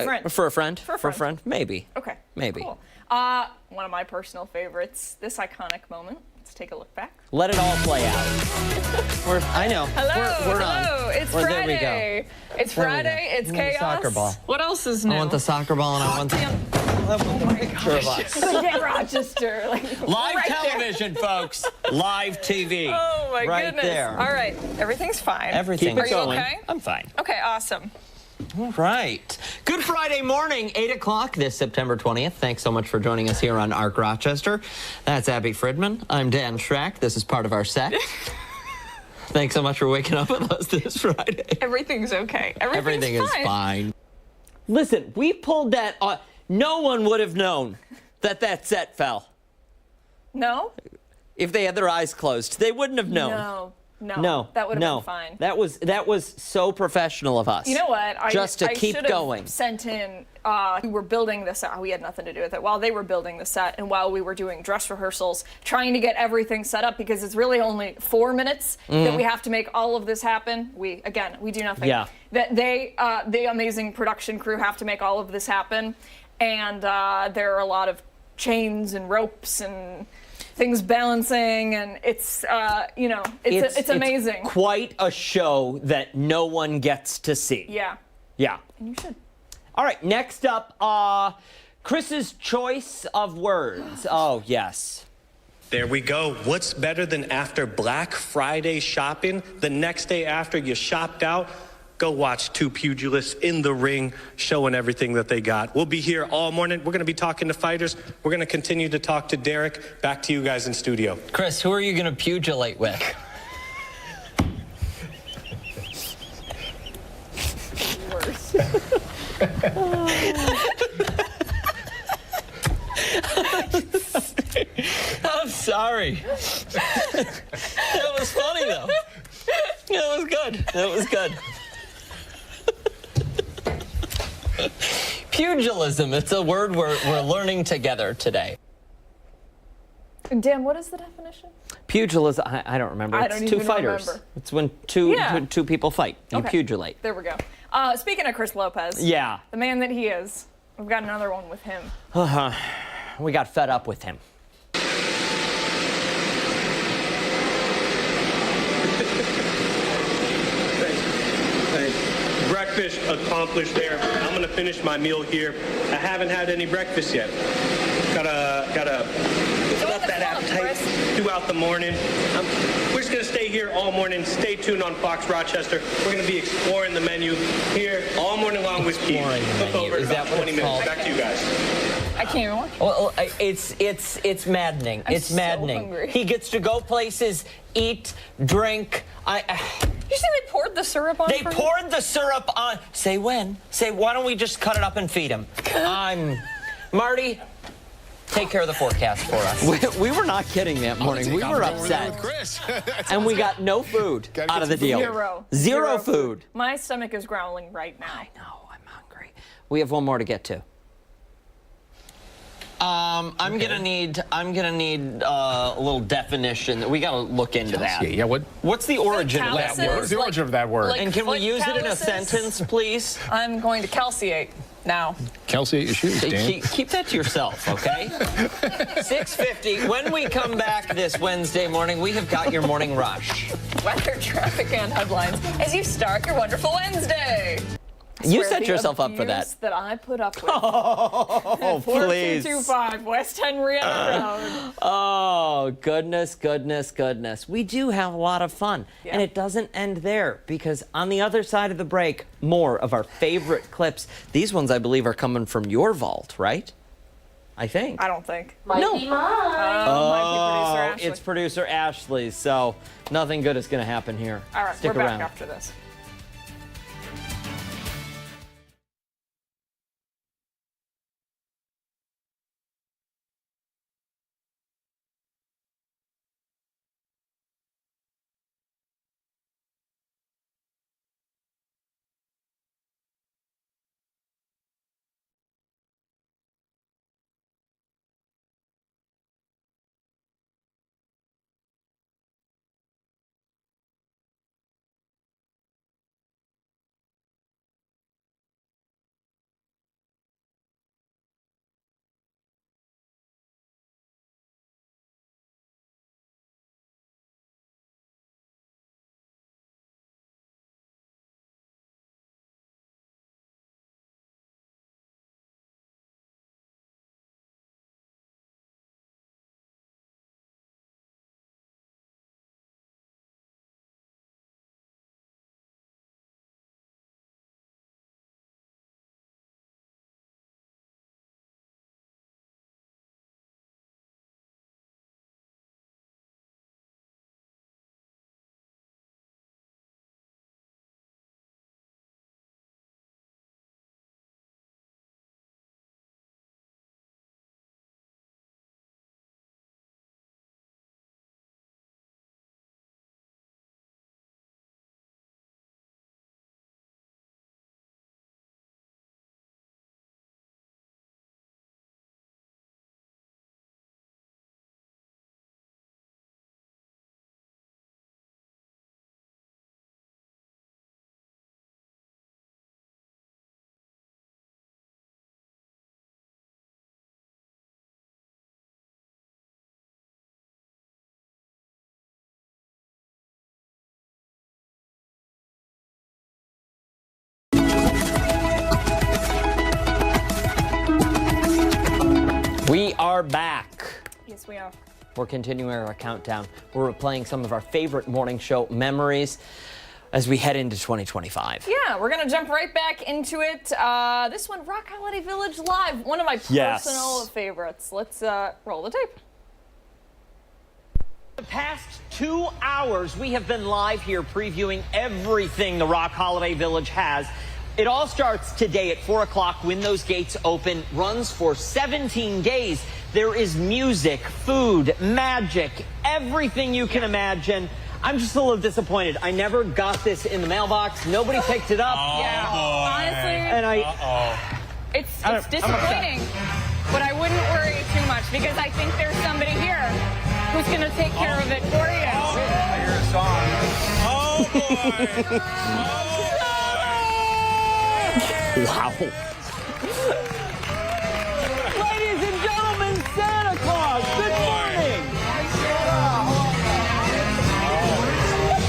a friend. For a friend, maybe. Okay. Maybe. Cool. One of my personal favorites. This iconic moment. Let's take a look back. Let it all play out. I know. Hello. We're hello. on. It's There Friday. we go. It's Friday. It's chaos. Soccer ball. What else is new? I want the soccer ball, and I want the picture of us. Yeah, Rochester. Live right television, folks. Live TV. Oh my right goodness. There. All right. Everything's fine. Everything's Are you going. okay? I'm fine. Okay. Awesome. All right. Good Friday morning, 8 o'clock this September 20th. Thanks so much for joining us here on ARC Rochester. That's Abby Fridman. I'm Dan Schrack. This is part of our set. Thanks so much for waking up with us this Friday. Everything's okay. Everything is fine. Listen, we pulled that. No one would have known that set fell. No? If they had their eyes closed, they wouldn't have known. No. That would have been fine. That was so professional of us. You know what? Just to keep going. I sent in. We were building the set. We had nothing to do with it. While they were building the set, and while we were doing dress rehearsals, trying to get everything set up, because it's really only 4 minutes that we have to make all of this happen. We do nothing. Yeah. That the amazing production crew have to make all of this happen, and there are a lot of chains and ropes and things balancing, and it's it's amazing. It's quite a show that no one gets to see. Yeah. Yeah. And you should. All right, next up, Chris's choice of words. Oh, yes. There we go. What's better than after Black Friday shopping? The next day after you shopped out, go watch two pugilists in the ring showing everything that they got. We'll be here all morning. We're going to be talking to fighters. We're going to continue to talk to Derek. Back to you guys in studio. Chris, who are you going to pugilate with? Worse. I'm sorry. That was funny, though. That was good. That was good. Pugilism. It's a word we're learning together today. Dan, what is the definition? Pugilism. I don't remember. I It's don't two even fighters. remember. It's when two Yeah. two people fight. You Okay. pugilate. There we go. Speaking of Chris Lopez. Yeah. The man that he is. We've got another one with him. We got fed up with him. Breakfast accomplished there. I'm gonna finish my meal here. I haven't had any breakfast yet. Gotta fill up that appetite throughout the morning. We're just gonna stay here all morning. Stay tuned on Fox Rochester. We're gonna be exploring the menu here all morning long with Keith. Flip over in Is about that what 20 it's minutes. called? Back to you guys. I can't even watch. Well, it's maddening. It's so maddening. hungry. He gets to go places, eat, drink. You see they poured the syrup on They for him? poured the syrup on. Say when? Say why don't we just cut it up and feed him? Marty, take care of the forecast for us. We were not kidding that morning. We were upset. And we got no food out of the deal. Zero food. My stomach is growling right now. I know, I'm hungry. We have one more to get to. I'm gonna need a little definition. We gotta look into that. Yeah, What's the origin of that word? What's the origin of that word? like And can we foot use it in a calluses? sentence, please? I'm going to calciate now. Calciate your shoes, Dan. Keep that to yourself, okay? 6:50. When we come back this Wednesday morning, we have got your morning rush. Weather, traffic, and headlines as you start your wonderful Wednesday. You Swear set the yourself up for that. abuse that I put up with. Oh, please. 4225 West Henrietta Road. Oh, goodness. We do have a lot of fun. Yeah. And it doesn't end there because on the other side of the break, more of our favorite clips. These ones, I believe, are coming from your vault, right? I think. I don't think. Might be mine. Might be producer Ashley. It's producer Ashley, so nothing good is going to happen here. All right, Stick we're around. back after this. We are back. Yes, we are. We're continuing our countdown. We're replaying some of our favorite morning show memories as we head into 2025. Yeah, we're gonna jump right back into it. This one, Rock Holiday Village Live, one of my Yes. personal favorites. Let's roll the tape. The past 2 hours, we have been live here previewing everything the Rock Holiday Village has. It all starts today at 4 o'clock when those gates open, runs for 17 days. There is music, food, magic, everything you can imagine. I'm just a little disappointed. I never got this in the mailbox. Nobody picked it up. Yeah, honestly, And it's disappointing, but I wouldn't worry too much because I think there's somebody here who's going to take care of it for you. I hear a song. Oh, boy. Wow. Ladies and gentlemen, Santa Claus, good morning.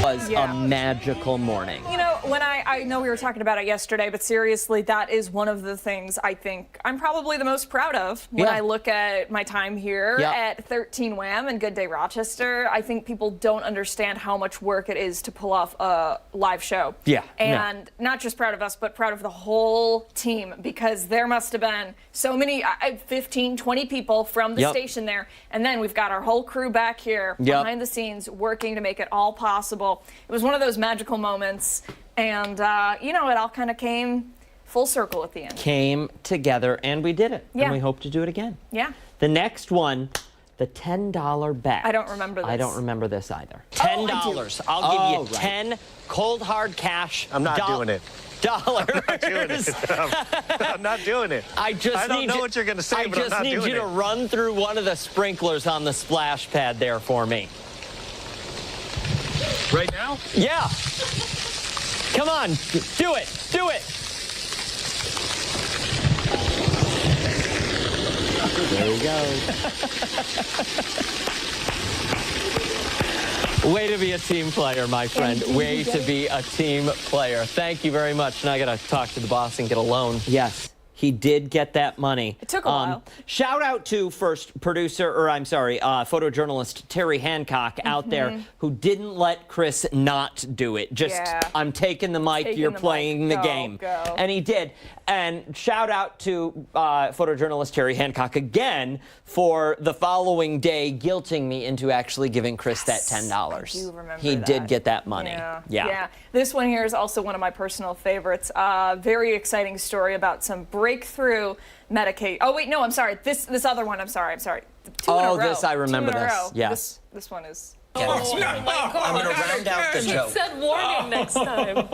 It was a magical morning. You know, when I know we were talking about it yesterday, but seriously, that is one of the things I think I'm probably the most proud of when I look at my time here at 13 Wham and Good Day Rochester. I think people don't understand how much work it is to pull off a live show. Yeah. And not just proud of us, but proud of the whole team, because there must have been so many, 15, 20 people from the station there. And then we've got our whole crew back here behind the scenes working to make it all possible. It was one of those magical moments. And, you know, it all kind of came full circle at the end. Came together, and we did it. Yeah. And we hope to do it again. Yeah. The next one, the $10 bet. I don't remember this. I don't remember this either. Oh, I do. $10. I'll give you 10 cold hard cash. I'm not doing it. Dollars. I'm not doing it. I'm not doing it. I don't know what you're going to say, but I'm not doing it. I just need you to run through one of the sprinklers on the splash pad there for me. Right now? Yeah. Come on, do it, do it. There we go. Way to be a team player, my friend. Way to be a team player. Thank you very much. Now I gotta talk to the boss and get a loan. Yes. He did get that money. It took a while. Shout out to photojournalist Terry Hancock out there who didn't let Chris not do it. Just, I'm taking the mic, you're playing the game. Go. And he did. And shout out to photojournalist Terry Hancock again for the following day guilting me into actually giving Chris that $10. I do remember he that. did get that money. Yeah. This one here is also one of my personal favorites. Very exciting story about some breakthrough medication. Oh wait, no, I'm sorry. This other one. I'm sorry. Two in a row. This I remember. Two in a row. Yes. This one is. I'm gonna round out the joke. Said warning next time.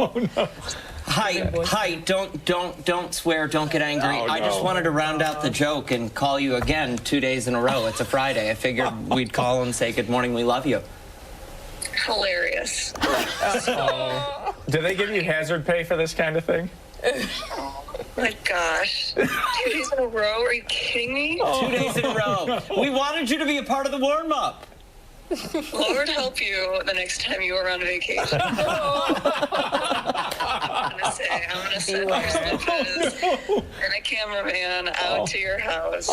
Hi, don't swear, don't get angry. I just wanted to round out the joke and call you again 2 days in a row. It's a Friday. I figured we'd call and say good morning, we love you. Hilarious. Do they give you hazard pay for this kind of thing? Oh my gosh. 2 days in a row? Are you kidding me? 2 days in a row. We wanted you to be a part of the warm-up. Lord help you the next time you are on vacation. I'm gonna send your slippers and a cameraman out to your house.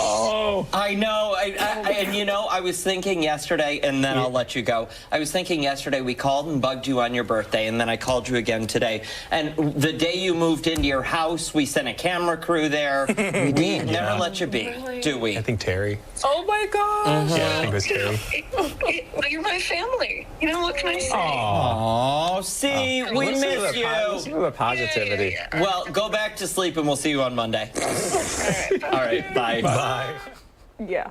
I know. And you know, I was thinking yesterday, and then I'll let you go. I was thinking yesterday we called and bugged you on your birthday, and then I called you again today. And the day you moved into your house, we sent a camera crew there. We never let you be, do we? I think Terry. Oh my gosh. Yeah, I think it was Terry. Well, you're my family. You know, what can I say? Oh, see, we miss you. Listen to the positivity. Well, go back to sleep, and we'll see you on Monday. All right, bye. Bye. Yeah.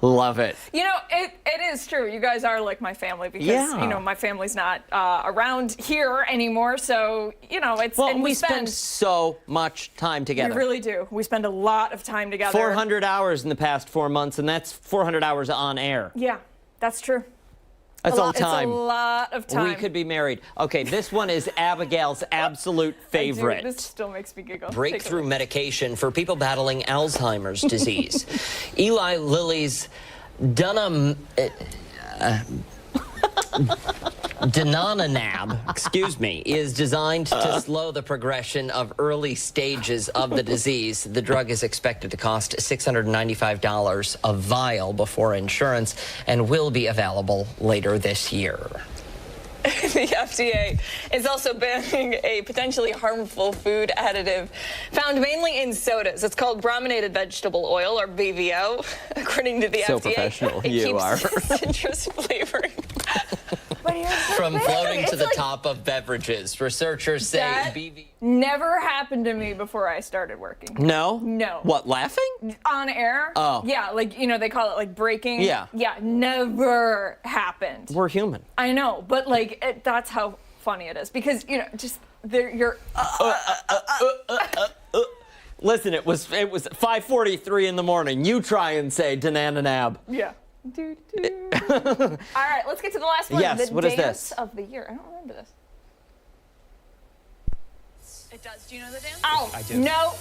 Love it. You know, it is true. You guys are like my family because, you know, my family's not around here anymore. So, you know, it's... Well, and we spend so much time together. We really do. We spend a lot of time together. 400 hours in the past 4 months, and that's 400 hours on air. Yeah, that's true. That's all time. It's a lot of time. We could be married. Okay, this one is Abigail's absolute favorite. This still makes me giggle. Breakthrough medication for people battling Alzheimer's disease. Eli Lilly's donanemab, is designed to slow the progression of early stages of the disease. The drug is expected to cost $695 a vial before insurance and will be available later this year. The FDA is also banning a potentially harmful food additive found mainly in sodas. It's called brominated vegetable oil, or BVO, according to the FDA. So professional it you keeps are. citrus flavoring. From floating to the top of beverages. Researchers say That BV... never happened to me before I started working. No? No. What, laughing? On air? Oh. Yeah, like, you know, they call it like breaking. Yeah. Yeah, never happened. We're human. I know, but like, that's how funny it is. Because, you know, just, you're... Listen, it was 5:43 in the morning. You try and say Dananab. Yeah. All right, let's get to the last one. Yes, the what is dance this? of the year. I don't remember this. It does. Do you know the dance? Oh, I do. No.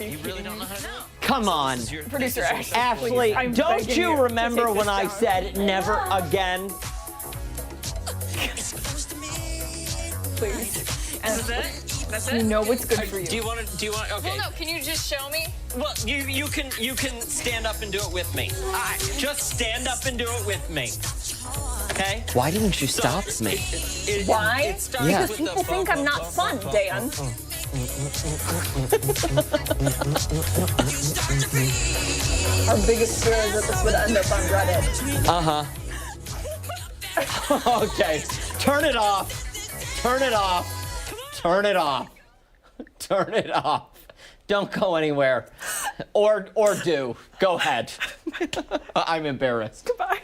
You really don't know how to do it? Come on. Producer Ashley. Ashley, I'm don't begging you you to remember take when this I down. said never again? Please. That's it? That's it? You know what's good for you. Do you want? Okay. Well, no, can you just show me? Well, you can stand up and do it with me. Just stand up and do it with me. Okay? Why didn't you stop me? Why? Yeah. Because people think I'm not fun, Dan. Our biggest fear is that this would end up on Reddit. Okay. Turn it off. Turn it off. Turn it off. Turn it off. Don't go anywhere. Or do. Go ahead. I'm embarrassed. Goodbye.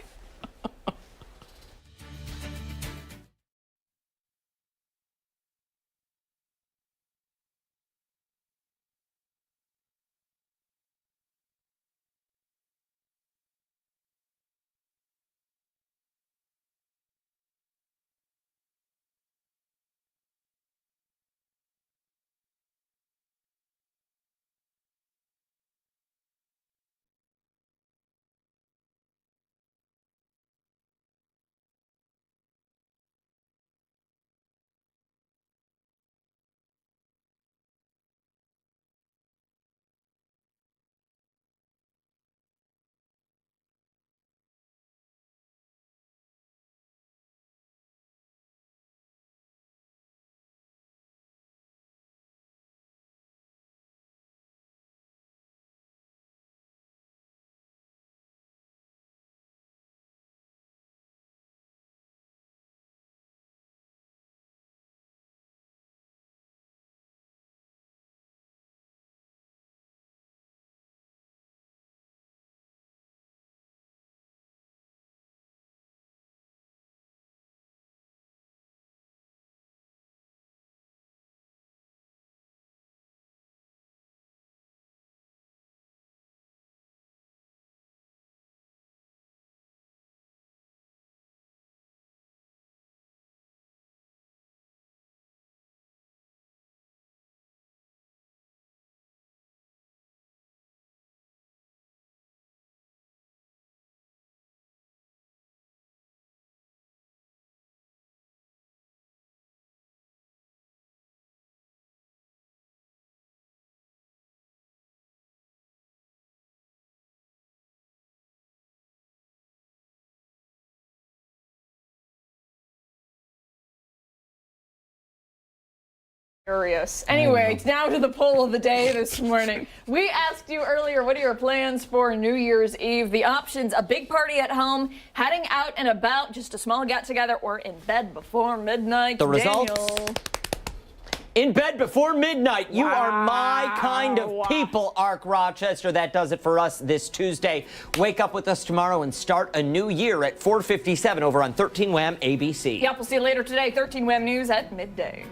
Anyway, now to the poll of the day this morning. We asked you earlier, what are your plans for New Year's Eve? The options: a big party at home, heading out and about, just a small get-together, or in bed before midnight. The results? Daniel. In bed before midnight. You are my kind of people, Arc Rochester. That does it for us this Tuesday. Wake up with us tomorrow and start a new year at 4:57 over on 13 Wham ABC. Yep, we'll see you later today. 13 Wham News at midday.